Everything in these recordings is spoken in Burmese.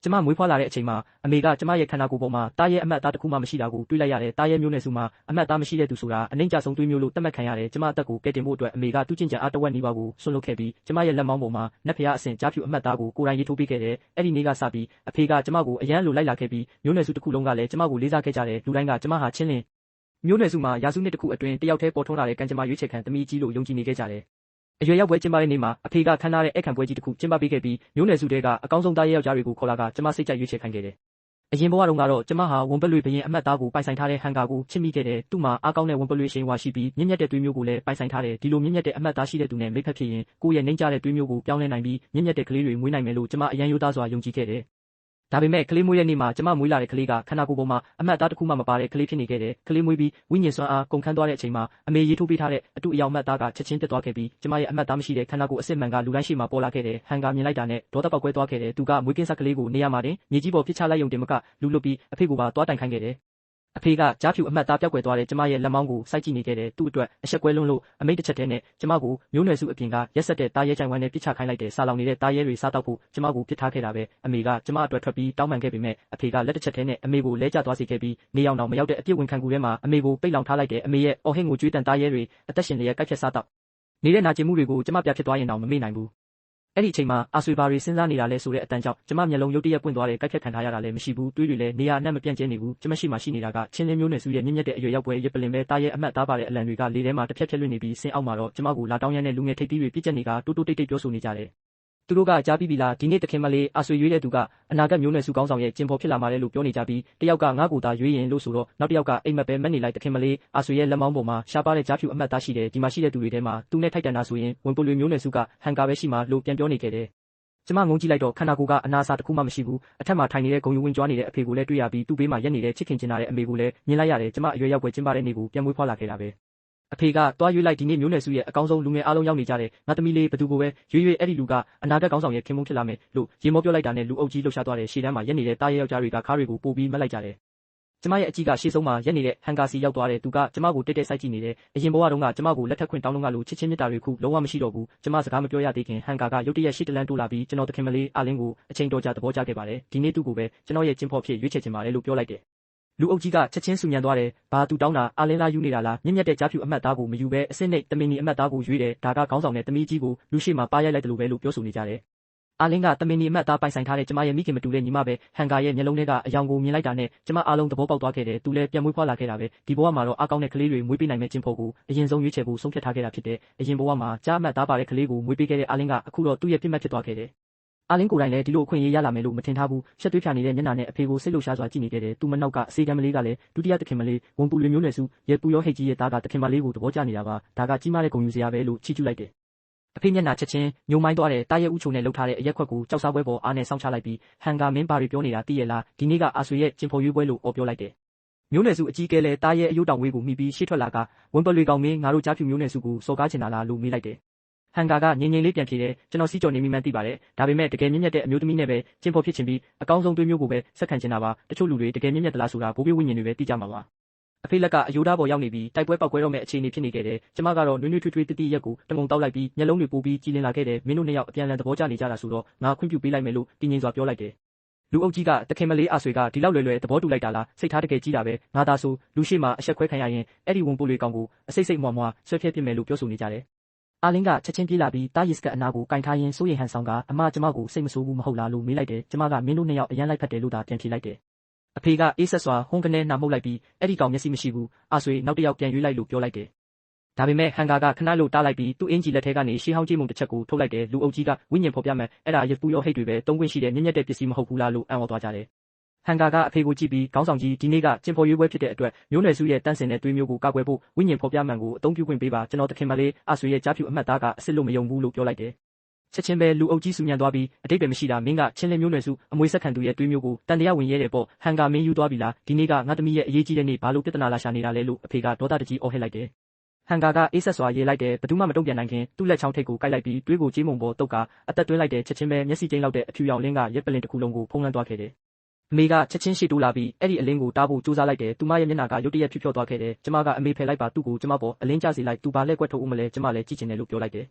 ကျမမွေးဖွားလာတဲ့အချိန်မှာအမေကကျမရဲ့ခန္ဓာကိုယ်ပေါ်မှာတားရဲ့အမှတ်အသားတစ်ခုမှမရှိတာကိုတွေ့လိုက်ရတယ်။တားရဲ့မျိုးနွယ်စုမှာအမှတ်အသားမရှိတဲ့သူဆိုတာအနှိမ့်ကျဆုံးသွေးမျိုးလို့သတ်မှတ်ခံရတယ်။ကျမအသက်ကိုကယ်တင်ဖို့အတွက်အမေကသူ့ကျင့်ကြံအားတစ်ဝက်နီးပါးကိုဆွန့်လွတ်ခဲ့ပြီးကျမရဲ့လက်မောင်းပေါ်မှာနတ်ဖျားအဆင့်ကြားဖြူအမှတ်အသားကိုကိုယ်တိုင်ရေးထိုးပေးခဲ့တယ်။အဲ့ဒီနေ့ကစပြီးအဖေကကျမကိုအရန်လိုလိုက်လာခဲ့ပြီးမျိုးနွယ်စုတစ်ခုလုံးကလည်းကျမကိုလေးစားခဲ့ကြတယ်။လူတိုင်းကကျမဟာချင်းလင်းမျိုးနွယ်စုမှာရာစုနှစ်တစ်ခုအတွင်းတယောက်တည်းပေါ်ထွန်းလာတဲ့ကံကြမ္မာရွေးချယ်ခံသမီးကြီးလို့ယုံကြည်နေခဲ့ကြတယ်။အရွယ်ရောက်ပွဲကျင်းပတဲ့နေ့မှာအဖေကခမ်းထားတဲ့ဧည့်ခံပွဲကြီးတစ်ခုကျင်းပပေးခဲ့ပြီးမျိုးနွယ်စုတွေကအကောင်းဆုံးသားရဲယောက်ျားတွေကိုခေါ်လာကကျမစိတ်ကြိုက်ရွေးချယ်ခိုင်းခဲ့တယ်။အရင်ဘဝတုန်းကတော့ကျမဟာဝန်ပလွေဘရင်အမှတ်သားကိုပိုင်ဆိုင်ထားတဲ့ဟန်ကာကိုချစ်မိခဲ့တယ်။သူ့မှာအားကောင်းတဲ့ဝန်ပလွေရှိန်ဝါရှိပြီးမြင့်မြတ်တဲ့သွေးမျိုးကိုလည်းပိုင်ဆိုင်ထားတယ်။ဒီလိုမြင့်မြတ်တဲ့အမှတ်သားရှိတဲ့သူနဲ့မိတ်ဖက်ဖြစ်ရင်ကိုယ့်ရဲ့နှိမ့်ကျတဲ့သွေးမျိုးကိုပြောင်းလဲနိုင်ပြီးမြင့်မြတ်တဲ့ကလေးတွေမွေးနိုင်မယ်လို့ကျမအရန်ရိုးသားစွာယုံကြည်ခဲ့တယ်။ဒါပေမဲ့ကလေးမွေးတဲ့နေ့မှာကျမမွေးလာတဲ့ကလေးကခန္ဓာကိုယ်ပေါ်မှာအမှတ်အသားတစ်ခုမှမပါတဲ့ကလေးဖြစ်နေခဲ့တယ်။ကလေးမွေးပြီးဝိညာဉ်စွမ်းအားကုန်ခန်းသွားတဲ့အချိန်မှာအမေရေးထိုးပေးထားတဲ့အတူအယောင်အမှတ်အသားကချက်ချင်းပြတ်သွားခဲ့ပြီးကျမရဲ့အမှတ်အသားမရှိတဲ့ခန္ဓာကိုယ်အစစ်မှန်ကလူတိုင်းရှိမှပေါ်လာခဲ့တယ်။ဟန်ကာမြင်လိုက်တာနဲ့ဒေါသပေါက်ကွဲသွားခဲ့တယ်။သူကမွေးကင်းစကလေးကိုနေရာမှာတင်မြေကြီးပေါ်ပစ်ချလိုက်ရုံတင်မကလူလွတ်ပြီးအဖေကိုပါသွားတိုင်ခိုင်းခဲ့တယ်။အဖေကကြားဖြူအမှတ်သားပျောက်ကွယ်သွားတဲ့ကျမရဲ့လက်မောင်းကိုစိုက်ကြည့်နေခဲ့တယ်။သူ့အတွက်အဆက်ကွဲလွန်းလို့အမိတ်တစ်ချက်တည်းနဲ့ကျမကိုမျိုးနွယ်စုအပြင်ကရက်ဆက်တဲ့တားရဲကြိုင်ဝမ်းနဲ့ပြစ်ချခိုင်းလိုက်တဲ့စာလောင်နေတဲ့တားရဲတွေစားတော့ဖို့ကျမကိုပစ်ထားခဲ့တာပဲ။အမေကကျမအတွက်ထွက်ပြီးတောင်းပန်ခဲ့ပေမဲ့အဖေကလက်တစ်ချက်တည်းနဲ့အမေကိုလဲကျသွားစေခဲ့ပြီးနေရောင်တောင်မရောက်တဲ့အပြစ်ဝင်ခံကူထဲမှာအမေကိုပိတ်လောင်ထားလိုက်တယ်။အမေရဲ့အော်ဟစ်ငိုကြွေးတန်တားရဲတွေအသက်ရှင်လျက်ကိုက်ဖြတ်စားတော့နေတဲ့နာကျင်မှုတွေကိုကျမပြဖြစ်သွားရင်တောင်မမေ့နိုင်ဘူး။အဲ့ဒီအချိန်မှာအာဆွေဘာတွေစဉ်းစားနေတာလဲဆိုတဲ့အတန်ကြောင့်ကျမမျက်လုံးရုတ်တရက်ပွင့်သွားတယ်ကိုက်ဖြတ်ခံထားရတာလည်းမရှိဘူးတွေးတွေလည်းနေရာအနှံ့မပြန့်ကျဲနေဘူးကျမရှိမှရှိနေတာကချင်းလင်းမျိုးနွယ်စုရဲ့မြင့်မြတ်တဲ့အရွယ်ရောက်ပွဲရပလင်ပဲတားရဲ့အမှတ်သားပါတဲ့အလံတွေကလေထဲမှာတစ်ဖြက်ဖြက်လွင့်နေပြီးဆင်းအောက်မှာတော့ကျမကိုလာတောင်းရမ်းတဲ့လူငယ်ထိပ်သီးတွေပြည့်ကျက်နေကတိုးတိုးတိတ်တိတ်ပြောဆိုနေကြတယ်သူတို့ကကြားပြီးပြီလားဒီနေ့တခင်မလေးအာဆွေရွေးတဲ့သူကအနာဂတ်မျိုးနွယ်စုကောင်းဆောင်ရဲ့ကျင်ပေါ်ဖြစ်လာမှာလေလို့ပြောနေကြပြီးတယောက်ကငါ့ကိုသာရွေးရင်လို့ဆိုတော့နောက်တစ်ယောက်ကအိမ်မက်ပဲမက်နေလိုက်တခင်မလေးအာဆွေရဲ့လက်မောင်းပေါ်မှာရှားပါတဲ့ကြားဖြူအမှတ်သားရှိတယ်ဒီမှာရှိတဲ့သူတွေထဲမှာသူနဲ့ထိုက်တန်တာဆိုရင်ဝင်ပလွေမျိုးနွယ်စုကဟန်ကာပဲရှိမှာလို့ပြန်ပြောနေခဲ့တယ်ကျမငုံကြည့်လိုက်တော့ခန္ဓာကိုယ်ကအနာစာတစ်ခုမှမရှိဘူးအထက်မှာထိုင်နေတဲ့ဂုံယူဝင်ကြွားနေတဲ့အဖေကိုလည်းတွေ့ရပြီးသူ့ဘေးမှာရက်နေတဲ့ချစ်ခင်ကျင်လာတဲ့အမေကိုလည်းမြင်လိုက်ရတယ်ကျမအရွယ်ရောက်ပွဲကျင်းပတဲ့နေ့ကိုပြန်မွေးဖွားလာခဲ့တာပဲအဖေကတွားရွေးလိုက်ဒီနေ့မျိုးနွယ်စုရဲ့အကောင်းဆုံးလူငယ်အားလုံးရောက်နေကြတယ်ငါသမီးလေးဘသူကိုပဲရွေးအဲ့ဒီလူကအနာဂတ်ကောင်းဆောင်ရဲ့ခင်မုန်းဖြစ်လာမယ်လို့ရေမောပြောလိုက်တာနဲ့လူအုပ်ကြီးလှုပ်ရှားသွားတယ်ရှေ့တန်းမှာရက်နေတဲ့တားရဲယောက်ျားတွေကခါးတွေကိုပို့ပြီးမက်လိုက်ကြတယ်ကျမရဲ့အကြီးကရှေ့ဆုံးမှာရက်နေတဲ့ဟန်ကာစီရောက်သွားတယ်သူကကျမကိုတိတ်တိတ်စိုက်ကြည့်နေတယ်အရင်ဘဝတုန်းကကျမကိုလက်ထပ်ခွင့်တောင်းလို့ကလို့ချစ်ချင်းမြတ်တာတွေခုလုံးဝမရှိတော့ဘူးကျမစကားမပြောရသေးခင်ဟန်ကာကရုတ်တရက်ရှေ့တလန်းတိုးလာပြီးကျွန်တော်တခင်မလေးအားလင်းကိုအချိန်တော်ကြာသဘောကျခဲ့ပါတယ်ဒီနေ့သူ့ကိုပဲကျွန်တော်ရဲ့ကျင်းဖော့ဖြစ်ရွေးချယ်ချင်ပါတယ်လို့ပြောလိုက်တယ်လူအုပ်ကြီးကချက်ချင်းဆူညံသွားတယ်ဘာသူတောင်းတာအားလင်းလားယူနေတာလားမြင့်မြတ်တဲ့ကြားဖြူအမှတ်သားကိုမယူဘဲအစစ်နှိပ်တမင်ကြီးအမှတ်သားကိုရွေးတယ်ဒါကခေါင်းဆောင်တဲ့သမီးကြီးကိုလူရှိမှပါရိုက်လိုက်တယ်လို့ပဲလို့ပြောဆိုနေကြတယ်အားလင်းကတမင်ကြီးအမှတ်သားပိုင်ဆိုင်ထားတဲ့ကျမရဲ့မိခင်မတူတဲ့ညီမပဲဟန်ကာရဲ့မျက်လုံးထဲကအယောင်ကိုမြင်လိုက်တာနဲ့ကျမအားလုံးသဘောပေါက်သွားခဲ့တယ်သူလည်းပြန်မွေးဖွားလာခဲ့တာပဲဒီဘဝမှာတော့အားကောင်းတဲ့ကလေးတွေမွေးပေးနိုင်မဲ့ကျင့်ဖို့ကိုအရင်ဆုံးရွေးချယ်ဖို့ဆုံးဖြတ်ထားခဲ့တာဖြစ်တယ်အရင်ဘဝမှာကြားအမှတ်သားပါတဲ့ကလေးကိုမွေးပေးခဲ့တဲ့အားလင်းကအခုတော့သူ့ရဲ့ပြစ်မှတ်ဖြစ်သွားခဲ့တယ်အားလင်းကိုယ်တိုင်လည်းဒီလိုအခွင့်အရေးရလာမယ်လို့မထင်ထားဘူးရှက်သွေးဖြာနေတဲ့မျက်နှာနဲ့အဖေကိုစိတ်လှုပ်ရှားစွာကြည့်နေခဲ့တယ်သူမနောက်ကအစေကံမလေးကလည်းဒုတိယတခင်မလေးဝန်ပူလွေမျိုးနွယ်စုရဲပူရောဟိတ်ကြီးရဲ့သားကတခင်မလေးကိုသဘောကျနေတာပါဒါကကြီးမားတဲ့ဂုဏ်ယူစရာပဲလို့ချီးကျူးလိုက်တယ်အဖေမျက်နှာချက်ချင်းညိုမိုင်းသွားတယ်တားရဲဥချုံနဲ့လှုပ်ထားတဲ့အရက်ခွက်ကိုကြောက်စားပွဲပေါ်အားနဲ့စောင့်ချလိုက်ပြီးဟန်ကာမင်းဘာတွေပြောနေတာသိရလားဒီနေ့ကအာဆွေရဲ့ကျင်ဖော်ရွေးပွဲလို့ပြောလိုက်တယ်မျိုးနွယ်စုအကြီးကဲလဲတားရဲအယိုးတောင်ဝေးကိုမိပြီးရှေ့ထွက်လာကဝန်ပလွေကောင်မင်းငါတို့ကြားဖြူမျိုးနွယ်စုကိုစော်ကားချင်တာလားလို့မေးလိုက်တယ်ဟန်ကာကငြိမ်လေးပြန်ဖြေတယ်ကျွန်တော်စီးကြော်နေမိမှန်းသိပါတယ်ဒါပေမဲ့တကယ်မြင့်မြတ်တဲ့အမျိုးသမီးနဲ့ပဲကျင့်ဖော်ဖြစ်ချင်ပြီးအကောင်းဆုံးတွေးမျိုးကိုပဲဆက်ခံချင်တာပါတချို့လူတွေတကယ်မြင့်မြတ်သလားဆိုတာဘိုးဘေးဝိညာဉ်တွေပဲသိကြမှာပါအဖေလက်ကအယိုးသားပေါ်ရောက်နေပြီးတိုက်ပွဲပောက်ကွဲတော့မဲ့အခြေအနေဖြစ်နေခဲ့တယ်ကျမကတော့နွေးနွေးထွေးထွေးတတိရက်ကိုတမုံတောက်လိုက်ပြီးမျက်လုံးတွေပိုပြီးကြည်လင်လာခဲ့တယ်မင်းတို့နှစ်ယောက်အပြန်အလှန်သဘောကျနေကြတာဆိုတော့ငါခွင့်ပြုပေးလိုက်မယ်လို့တင်းငိမ့်စွာပြောလိုက်တယ်လူအုပ်ကြီးကတခင်မလေးအာဆွေကဒီလောက်လွယ်သဘောတူလိုက်တာလားစိတ်ထားတကယ်ကြီးတာပဲငါသာဆိုလူရှိမှအဆက်ခွဲခံရရင်အဲ့ဒီဝန်ပိုးလေးကောင်ကိုအစိတ်စိတ်မွားမွားဆွဲဖျက်ပြစ်မယ်လို့ပြောဆိုနေကြတယ်အားလင်းကချက်ချင်းပြေးလာပြီးတားရစ်စကတ်အနာကိုကင်ထားရင်းစိုးရိမ်ဟန်ဆောင်ကအမကျမကိုစိတ်မဆိုးဘူးမဟုတ်လားလို့မေးလိုက်တယ်ကျမကမင်းတို့နှစ်ယောက်အရန်လိုက်ဖက်တယ်လို့သာပြန်ဖြေလိုက်တယ်အဖေကအေးဆက်စွာဟွန်းကနေနာမှုတ်လိုက်ပြီးအဲ့ဒီကောင်မျက်စိမရှိဘူးအာဆွေနောက်တစ်ယောက်ပြန်ရွေးလိုက်လို့ပြောလိုက်တယ်ဒါပေမဲ့ဟန်ကာကခဏလို့တားလိုက်ပြီးသူ့အင်ဂျီလက်ထဲကနေရှေးဟောင်းကြေးမုံတစ်ချက်ကိုထုတ်လိုက်တယ်လူအုပ်ကြီးကဝိညာဉ်ဖော်ပြမယ်အဲ့ဒါရပူရောဟိတ်တွေပဲတုံးခွင့်ရှိတဲ့မြင့်မြတ်တဲ့ပစ္စည်းမဟုတ်ဘူးလားလို့အံ့ဩသွားကြတယ်ဟန်ကာကအဖေကိုကြည့်ပြီးခေါင်းဆောင်ကြီးဒီနေ့ကကျင်ဖော်ရွေးပွဲဖြစ်တဲ့အတွက်မျိုးနွယ်စုရဲ့တန့်စင်တဲ့သွေးမျိုးကိုကာကွယ်ဖို့ဝိညာဉ်ဖော်ပြမှန်ကိုအသုံးပြုခွင့်ပေးပါကျွန်တော်တခင်မလေးအာဆွေရဲ့ကြားဖြူအမှတ်သားကအစ်စ်လို့မယုံဘူးလို့ပြောလိုက်တယ်ချက်ချင်းပဲလူအုပ်ကြီးဆူညံသွားပြီးအတိတ်ပဲမရှိတာမင်းကချင်းလင်းမျိုးနွယ်စုအမွေးဆက်ခံသူရဲ့တွေးမျိုးကိုတန်တရားဝင်ရဲတယ်ပေါ့ဟန်ကာမင်းယူသွားပြီလားဒီနေ့ကငါသမီးရဲ့အရေးကြီးတဲ့နေ့ဘာလို့ပြဿနာလာရှာနေတာလဲလို့အဖေကဒေါသတကြီးအော်ဟစ်လိုက်တယ်ဟန်ကာကအေးဆက်စွာရေးလိုက်တယ်ဘယ်သူမှမတုံ့ပြန်နိုင်ခင်သူ့လက်ချောင်းထိပ်ကိုကိုက်လိုက်ပြီးတွေးကိုကြေးမုံပေါ်တုတ်ကအသက်သွင်းလိုက်တယ်ချက်ချင်းပဲမျက်စိကျိန်းလောက်တဲ့အဖြူရောင်လင်းကရက်ပလင်တစ်ခုလုံးကိုဖုံးလွှမ်းသွားခဲ့တယ်အမေကချက်ချင်းရှေ့တိုးလာပြီးအဲ့ဒီအလင်းကိုတားဖို့ကြိုးစားလိုက်တယ်သူမရဲ့မျက်နှာကရုတ်တရက်ဖြူဖြော့သွားခဲ့တယ်ကျမကအမေဖယ်လိုက်ပါသူ့ကိုကျမပေါ်အလင်းကျစေလိုက်သူဘာလဲကွက်ထုတ်ဦးမလဲကျမလည်းကြည့်ချင်တယ်လို့ပြောလိုက်တယ်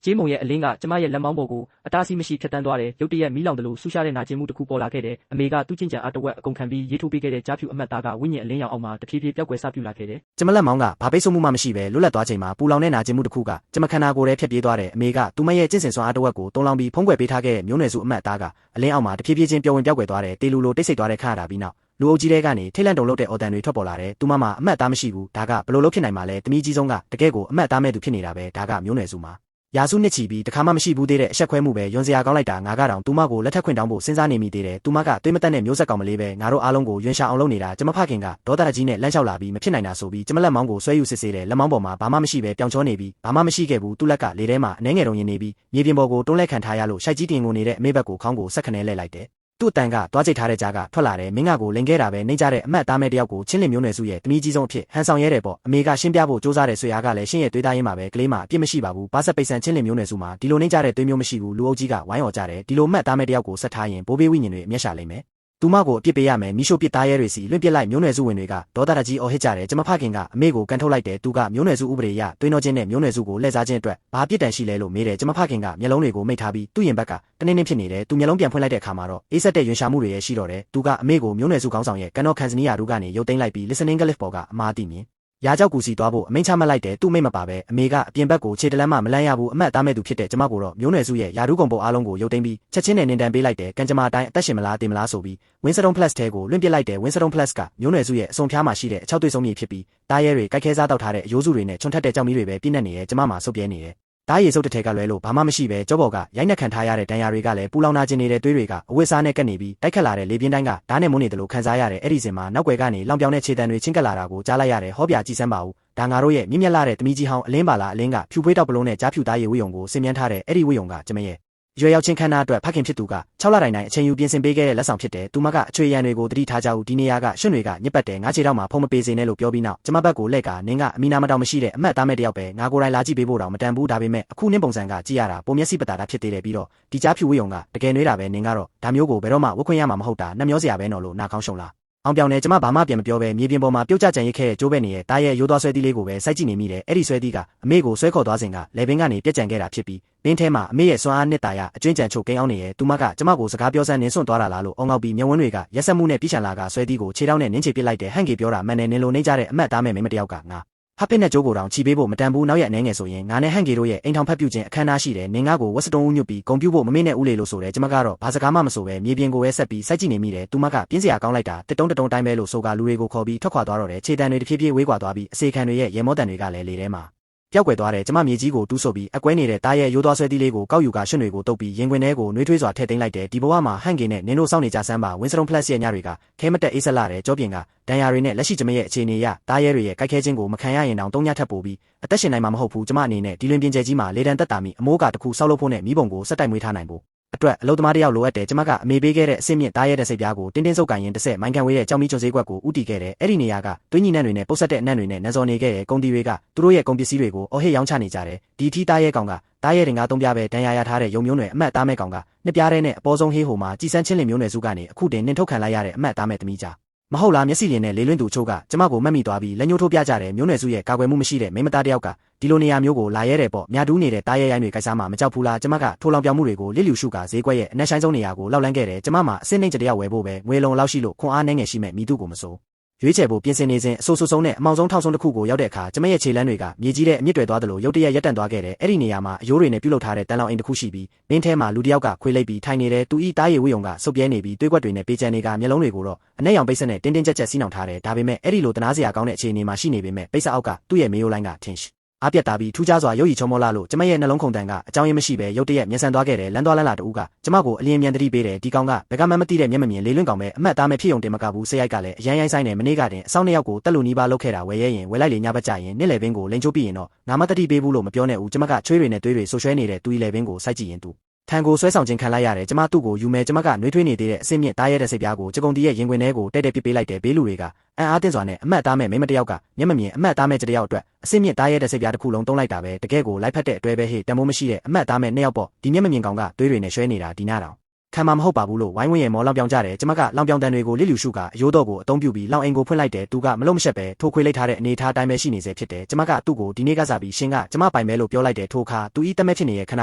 ဂျေးမုံရဲ့အလင်းကကျမရဲ့လက်မောင်းပေါ်ကိုအတားအဆီးမရှိဖြတ်တန်းသွားတယ်ရုတ်တရက်မီးလောင်တယ်လို့ဆူရှားတဲ့နာကျင်မှုတစ်ခုပေါ်လာခဲ့တယ်အမေကသူ့ကျင့်ကြံအားတစ်ဝက်အကုန်ခံပြီးရေးထိုးပေးခဲ့တဲ့ကြားဖြူအမတ်သားကဝိညာဉ်အလင်းရောင်အောက်မှာတဖြည်းဖြည်းပျောက်ကွယ်စပြုလာခဲ့တယ်ကျမလက်မောင်းကဘာပိတ်ဆို့မှုမှမရှိဘဲလွတ်လပ်သွားချိန်မှာပူလောင်တဲ့နာကျင်မှုတစ်ခုကကျမခန္ဓာကိုယ်ထဲဖြတ်ပြေးသွားတယ်အမေကသူမရဲ့ကျင့်စဉ်စွမ်းအားတစ်ဝက်ကိုတုံးလောင်ပြီးဖုံးကွယ်ပေးထားခဲ့တဲ့မျိုးနွယ်စုအမတ်သားကအလင်းအောက်မှာတဖြည်းဖြည်းချင်းပျော်ဝင်ပျောက်ကွယ်သွားတယ်တေလူလိုတိတ်ဆိတ်သွားတဲ့ခါရတာပြီးနောက်လူအုပ်ကြီးတွေကနေထိတ်လန့်တုန်လှုပ်တဲ့အော်တန်တွေထွက်ပေါ်လာတယ်သူမမှာအမတ်သားမရှိဘူးဒါကဘလို့လို့ဖြစ်နိုင်မှာလဲတမီးကြီးဆုံးကတကယ်ကိုအမတ်သားမဲ့သူဖြစ်နေတာပဲဒါကမျိုးနွယ်စုမှာရာစုနှစ်ချီပြီးတခါမှမရှိဘူးသေးတဲ့အဆက်ခွဲမှုပဲယွန်စရာကောင်းလိုက်တာငါကတော့သူမကိုလက်ထပ်ခွင့်တောင်းဖို့စဉ်းစားနေမိသေးတယ်သူမကသွေးမတက်တဲ့မျိုးဆက်ကောင်မလေးပဲငါတို့အားလုံးကိုယွန်ရှာအောင်လုပ်နေတာကျမဖခင်ကဒေါသတကြီးနဲ့လမ်းလျှောက်လာပြီးမဖြစ်နိုင်တာဆိုပြီးကျမလက်မောင်းကိုဆွဲယူစစ်ဆေးတယ်လက်မောင်းပေါ်မှာဘာမှမရှိပဲပြောင်ချောနေပြီးဘာမှမရှိခဲ့ဘူးသူ့လက်ကလေထဲမှာအနှဲငယ်တုံရင်နေပြီးမြေပြင်ပေါ်ကိုတွန်းလဲခံထားရလို့ရှိုက်ကြီးတင်ကိုနေတဲ့အမေဘက်ကိုခေါင်းကိုဆက်ခနဲလဲလိုက်တယ်သူ့အတန်ကတွားကျိတ်ထားတဲ့ကြားကထွက်လာတယ်မင်းကကိုလင်ခဲ့တာပဲနှိမ့်ကြတဲ့အမတ်သားမဲတယောက်ကိုချင်းလင်မျိုးနွယ်စုရဲ့တမီးကြီးဆုံးအဖြစ်ဟန်ဆောင်ရဲတယ်ပေါ့အမေကရှင်းပြဖို့စူးစမ်းတဲ့ဆွေအားကလည်းရှင်းရဲ့တွေးသားရင်းမှာပဲကလေးမအပြစ်မရှိပါဘူးဘာဆက်ပိတ်ဆန်ချင်းလင်မျိုးနွယ်စုမှာဒီလိုနှိမ့်ကြတဲ့သွေးမျိုးမရှိဘူးလူအုပ်ကြီးကဝိုင်းော်ကြတယ်ဒီလိုအမတ်သားမဲတယောက်ကိုဆက်ထားရင်ဘိုးဘေးဝိညာဉ်တွေအမျက်ရှာလိမ့်မယ်သူမကိုအပြစ်ပေးရမယ်မိရှို့ပစ်သားရဲတွေစီလွင့်ပစ်လိုက်မျိုးနွယ်စုဝင်တွေကဒေါသတကြီးအော်ဟစ်ကြတယ်ကျမဖခင်ကအမေကိုကန်ထုတ်လိုက်တယ်သူကမျိုးနွယ်စုဥပဒေအရသွေးနှောချင်းနဲ့မျိုးနွယ်စုကိုလှည့်စားခြင်းအတွက်ဘာပြစ်ဒဏ်ရှိလဲလို့မေးတယ်ကျမဖခင်ကမျက်လုံးတွေကိုမိတ်ထားပြီးသူ့ရင်ဘက်ကတနင်းဖြစ်နေတယ်သူမျက်လုံးပြန်ဖွင့်လိုက်တဲ့အခါမှာတော့အေးဆက်တဲ့ရွှင်ရှာမှုတွေရဲ့ရှိတော့တယ်သူကအမေကိုမျိုးနွယ်စုခေါင်းဆောင်ရဲ့ကန်တော်ခန်စနီယာတို့ကနေရုပ်သိမ်းလိုက်ပြီး listening clip ပေါ်ကအမားသိမြင်ရာကြောက်ကူစီသွားဖို့အမိန့်ချမှတ်လိုက်တယ်သူ့မိတ်မပါပဲအမေကအပြင်ဘက်ကိုခြေတလန်းမှမလန်းရဘူးအမတ်သားမဲ့သူဖြစ်တဲ့ကျမကိုတော့မျိုးနွယ်စုရဲ့ယာရုကုံပုံအားလုံးကိုရုပ်သိမ်းပြီးချက်ချင်းနဲ့နင်တန်ပေးလိုက်တယ်ကံကြမ္မာအတိုင်းအသက်ရှင်မလားတင်မလားဆိုပြီး Winston Plus ထဲကိုလွင့်ပစ်လိုက်တယ် Winston Plus ကမျိုးနွယ်စုရဲ့အစုံဖြားမှာရှိတဲ့အချောက်သွေးဆုံးမြေဖြစ်ပြီးတားရဲတွေကြိုက်ခဲစားတောက်ထားတဲ့အယိုးစုတွေနဲ့ချွန်ထက်တဲ့ကြောက်မီးတွေပဲပြည့်နေနေရဲ့ကျမမှာစုပ်ပြဲနေတယ်တားရည်စုပ်တစ်ထည်ကလွဲလို့ဘာမှမရှိပဲကြောဘော်ကရိုက်နှက်ခံထားရတဲ့ဒဏ်ရာတွေကလည်းပူလောင်နာကျင်နေတဲ့သွေးတွေကအဝတ်စားနဲ့ကပ်နေပြီးတိုက်ခတ်လာတဲ့လေပြင်းတိုင်းကဓာတ်နဲ့မွန်းနေတယ်လို့ခံစားရတယ်အဲ့ဒီစင်မှာနောက်ွယ်ကနေလောင်ပြောင်တဲ့ခြေတံတွေချင်းကပ်လာတာကိုကြားလိုက်ရတယ်ဟောပြကြည့်စမ်းပါဦးဒါငါတို့ရဲ့မြင့်မြတ်လာတဲ့တမီးကြီးဟောင်းအလင်းပါလားအလင်းကဖြူဖွေးတောက်ပလုံးနဲ့ကြားဖြူသားရည်ဝိယုံကိုဆင်မြန်းထားတဲ့အဲ့ဒီဝိယုံကကျမရဲ့ရွယ်ရောက်ချင်းခန္ဓာအတွက်ဖခင်ဖြစ်သူက6လတိုင်းအချိန်ယူပြင်ဆင်ပေးခဲ့တဲ့လက်ဆောင်ဖြစ်တယ်သူမကအချွေရံတွေကိုတတိထားကြဦးဒီနေရာကရွှွတွေကညစ်ပတ်တယ်ငါခြေထောက်မှာဖုံးမပေးစေနဲ့လို့ပြောပြီးနောက်ကျမဘက်ကိုလှည့်ကနင်းကအမီနာမတောင်မရှိတဲ့အမတ်သားမဲ့တယောက်ပဲငါကိုယ်တိုင်လာကြည့်ပေးဖို့တောင်မတန်ဘူးဒါပေမဲ့အခုနင်းပုံစံကကြည့်ရတာပုံမျက်စိပတာတာဖြစ်သေးတယ်ပြီးတော့ဒီကြားဖြူဝိယုံကတကယ်နှွေးတာပဲနင်းကတော့ဒါမျိုးကိုဘယ်တော့မှဝတ်ခွင့်ရမှာမဟုတ်တာနှမျောစရာပဲနော်လို့နာကောင်းရှုံလားအောင်ပြောင်နေကျမဘာမှပြန်မပြောပဲမြေပြင်ပေါ်မှာပြုတ်ကျကြံရိတ်ခဲ့တဲ့ကျိုးပဲနေရဲ့တားရဲ့ရိုးသွားဆွဲသီးလေးကိုပဲစိုက်ကြည့်နေမိတယ်အဲ့ဒီဆွဲသီးကအမေကိုဆွဲခေါ်သွားစဉ်ကလေပင်ကနေပြက်ကြံခဲ့တာဖြစ်ပြီးပင်းထဲမှာအမေရဲ့စွမ်းအားနှစ်တာရအကျွင်းကြံချုပ်ကိန်းအောင်နေရဲ့သူမကကျမကိုစကားပြောစမ်းနင်းစွန့်သွားတာလားလို့အောင်းငေါက်ပြီးမျက်ဝန်းတွေကရက်ဆက်မှုနဲ့ပြစ်ချန်လာကဆွဲသီးကိုခြေထောက်နဲ့နင်းချပစ်လိုက်တယ်ဟန့်ကေပြောတာမှန်တယ်နင်းလိုနေကြတဲ့အမတ်သားမဲ့မိမတယောက်ကငါဟာပစ်နဲ့ကြိုးကိုတောင်ချီပေးဖို့မတန်ဘူးနောက်ရက်အနေငယ်ဆိုရင်ငါနဲ့ဟန့်ကေတို့ရဲ့အိမ်ထောင်ဖက်ပြုခြင်းအခမ်းအနားရှိတယ်နင်းငါကိုဝက်စတုံးဦးညွတ်ပြီးဂုံပြူဖို့မမေ့နဲ့ဦးလေလို့ဆိုတယ်ကျမကတော့ဘာစကားမှမဆိုပဲမြေပြင်ကိုပဲဆက်ပြီးစိုက်ကြည့်နေမိတယ်သူမကပြင်းစရာကောင်းလိုက်တာတစ်တုံးတိုင်းပဲလို့ဆိုကလူတွေကိုခေါ်ပြီးထွက်ခွာသွားတော့တယ်ခြေတံတွေတဖြည်းဖြည်းဝေးကွာသွားပြီးအစေခံတွေရဲ့ရေမောတန်တွေကလည်းလေထဲမှာပျောက်ကွယ်သွားတယ်ကျမမြေကြီးကိုတူးဆိုပြီးအကွဲနေတဲ့တားရဲ့ရိုးသွားဆွဲသီးလေးကိုကောက်ယူကရွှွတွေကိုတုပ်ပြီးရင်ခွင်ထဲကိုနှွေးထွေးစွာထည့်သိမ်းလိုက်တယ်ဒီဘဝမှာဟန့်ကင်နဲ့နင်းတို့စောင့်နေကြစမ်းပါ Winston Plus ရဲ့ညတွေကခဲမတက်အေးဆက်လာတဲ့ကြောပြင်ကဒဏ်ရာတွေနဲ့လက်ရှိကျမရဲ့အခြေအနေရတားရဲတွေရဲ့ကြိုက်ခဲခြင်းကိုမခံရရင်တောင်3ညထပ်ပို့ပြီးအသက်ရှင်နိုင်မှာမဟုတ်ဘူးကျမအနေနဲ့ဒီလွင်ပြင်ကျဲကြီးမှာလေတံတက်တာမိအမိုးကတခုဆောက်လုပ်ဖို့နဲ့မိဘုံကိုစက်တိုက်မွေးထားနိုင်ဖို့အတွက်အလုပ်သမားတယောက်လိုအပ်တယ်ကျမကအမေပေးခဲ့တဲ့အစ်စ်မြင့်တားရဲတဲ့စိတ်ပြားကိုတင်းတင်းစုပ်ကန်ရင်တစ်ဆက်မိုင်းကန်ဝေးတဲ့ကြောင်မီကျွန်းစေးကွက်ကိုဥတီခဲ့တယ်အဲ့ဒီနေရာကတွင်းညီနှံတွေနဲ့ပုတ်ဆက်တဲ့အနံ့တွေနဲ့နန်းစော်နေခဲ့တဲ့ကုန်တီတွေကသူတို့ရဲ့ကုန်ပစ္စည်းတွေကိုအော်ဟစ်ရောင်းချနေကြတယ်ဒီထီတားရဲကောင်ကတားရဲတင်ကား3ပြားပဲဒဏ်ရာရထားတဲ့ရုံမျိုးနွယ်အမတ်သားမဲ့ကောင်ကနှစ်ပြားတဲ့နဲ့အပေါ်ဆုံးဟေးဟိုမှာကြည်စမ်းချင်းလင်မျိုးနွယ်စုကနေအခုတင်နှင်ထုတ်ခံလိုက်ရတဲ့အမတ်သားမဲ့သမီးကြားမဟုတ်လားမျက်စိလင်းနဲ့လေလွင့်သူချို့ကကျမကိုမှတ်မိသွားပြီးလက်ညှိုးထိုးပြကြတယ်မျိုးနွယ်စုရဲ့ကာကွယ်မှုမရှိတဲ့မိမသားတယောက်ကဒီလိုနေရာမျိုးကိုလာရဲတယ်ပေါ့မြာတူးနေတဲ့တားရဲရိုင်းတွေကြိုက်စားမှမကြောက်ဘူးလားကျမကထိုးလောင်ပြောင်မှုတွေကိုလစ်လျူရှုကဈေးကွက်ရဲ့အနက်ဆိုင်ဆုံးနေရာကိုလောက်လန်းခဲ့တယ်ကျမမှာအစင်းနှိမ့်ကြတရားဝယ်ဖို့ပဲငွေလုံလောက်ရှိလို့ခွန်အားနှဲငယ်ရှိမဲ့မိသူကိုမစိုးရွေးချယ်ဖို့ပြင်ဆင်နေစဉ်အဆိုးဆုံးနဲ့အမောင်ဆုံးထောက်ဆုံးတစ်ခုကိုရောက်တဲ့အခါကျမရဲ့ခြေလမ်းတွေကမြေကြီးတဲ့အမြင့်တွေသွားသလိုရုတ်တရက်ရက်တန့်သွားခဲ့တယ်အဲ့ဒီနေရာမှာအယိုးတွေနဲ့ပြုတ်လုထားတဲ့တန်လောင်အိမ်တစ်ခုရှိပြီးမင်းထဲမှာလူတစ်ယောက်ကခွေးလိုက်ပြီးထိုင်နေတယ်သူဤတားရည်ဝိယုံကစုပ်ပြဲနေပြီးတွေးကွက်တွေနဲ့ပေးချန်တွေကမျက်လုံးတွေကိုတော့အနက်ရောင်ပိတ်ဆက်နဲ့တင်းတင်းကြပ်ကြပ်စီးနှောင်ထားတယ်ဒါပေမဲ့အဲ့ဒီလိုတနာစရာကောင်းတဲ့အခြေအနေမှာရှိနေပေမဲ့ပိတ်ဆက်အောက်ကသူ့ရဲ့မေယိုလိုင်းကထင်ရှအားပြတ်တာပြီးထူးခြားစွာရုပ်ရည်ချောမောလာလို့ကျမရဲ့နှလုံးခုန်တန်ကအကြောင်းရင်းမရှိပဲရုတ်တရက်မျက်စံသွားခဲ့တယ်လမ်းသွားလမ်းလာတူကကျမကိုအလင်းမြန်တတိပေးတယ်ဒီကောင်ကဘယ်ကမှမသိတဲ့မျက်မမြင်လေးလွင့်ကောင်ပဲအမတ်သားမဲ့ဖြစ်ုံတင်မကဘူးဆေးရိုက်ကလည်းအရန်ရိုင်းဆိုင်နဲ့မနေ့ကတင်အဆောင်2ယောက်ကိုတက်လူနီးပါလောက်ခဲ့တာဝယ်ရဲရင်ဝယ်လိုက်လေညဘက်ကြရင်နေ့လေပင်ကိုလိန်ချိုးပြီးရင်တော့ငါမတတိပေးဘူးလို့မပြောနဲ့ဦးကျမကချွေးတွေနဲ့တွေးတွေဆိုရွှဲနေတဲ့သူဤလေပင်ကိုစိုက်ကြည့်ရင်သူထန်ကိုဆွဲဆောင်ခြင်းခံလိုက်ရတယ်ကျမသူ့ကိုယူမယ်ကျမကနှွေးထွေးနေသေးတဲ့အစင်းမြင့်တားရဲတဲ့စိတ်ပြားကိုကြကုံတီးရဲ့ရင်ခွင်ထဲကိုတဲ့ပစ်ပေးလိုက်တယ်ဘေးလူတွေကအံ့အားသင့်စွာနဲ့အမတ်သားမဲ့မိမတယောက်ကမျက်မမြင်အမတ်သားမဲ့တယောက်အတွက်အစင်းမြင့်တားရဲတဲ့စိတ်ပြားတစ်ခုလုံးတုံးလိုက်တာပဲတကယ်ကိုလိုက်ဖက်တဲ့အတွဲပဲဟေ့တမိုးမရှိတဲ့အမတ်သားမဲ့2ယောက်ပေါ့ဒီမျက်မမြင်ကောင်ကတွေးတွေနဲ့ရွှဲနေတာဒီနာတောင် ခံမှာမဟုတ်ပါဘူးလို့ဝိုင်းဝန်းရဲ့မော်လောင်ပြောင်ကြတယ်ကျမကလောင်ပြောင်တန်တွေကိုလစ်လျူရှုကအယိုးတော့ကိုအသုံးပြုပြီးလောင်အိမ်ကိုဖွင့်လိုက်တယ်သူကမလုံးမရှက်ပဲထိုးခွေးလိုက်ထားတဲ့အနေထားတိုင်းပဲရှိနေစေဖြစ်တယ်ကျမကသူ့ကိုဒီနေ့ကစားပြီးရှင်ကကျမပိုင်မဲလို့ပြောလိုက်တယ်ထိုအခါသူဤတက်မဲ့ဖြစ်နေတဲ့ခန္ဓ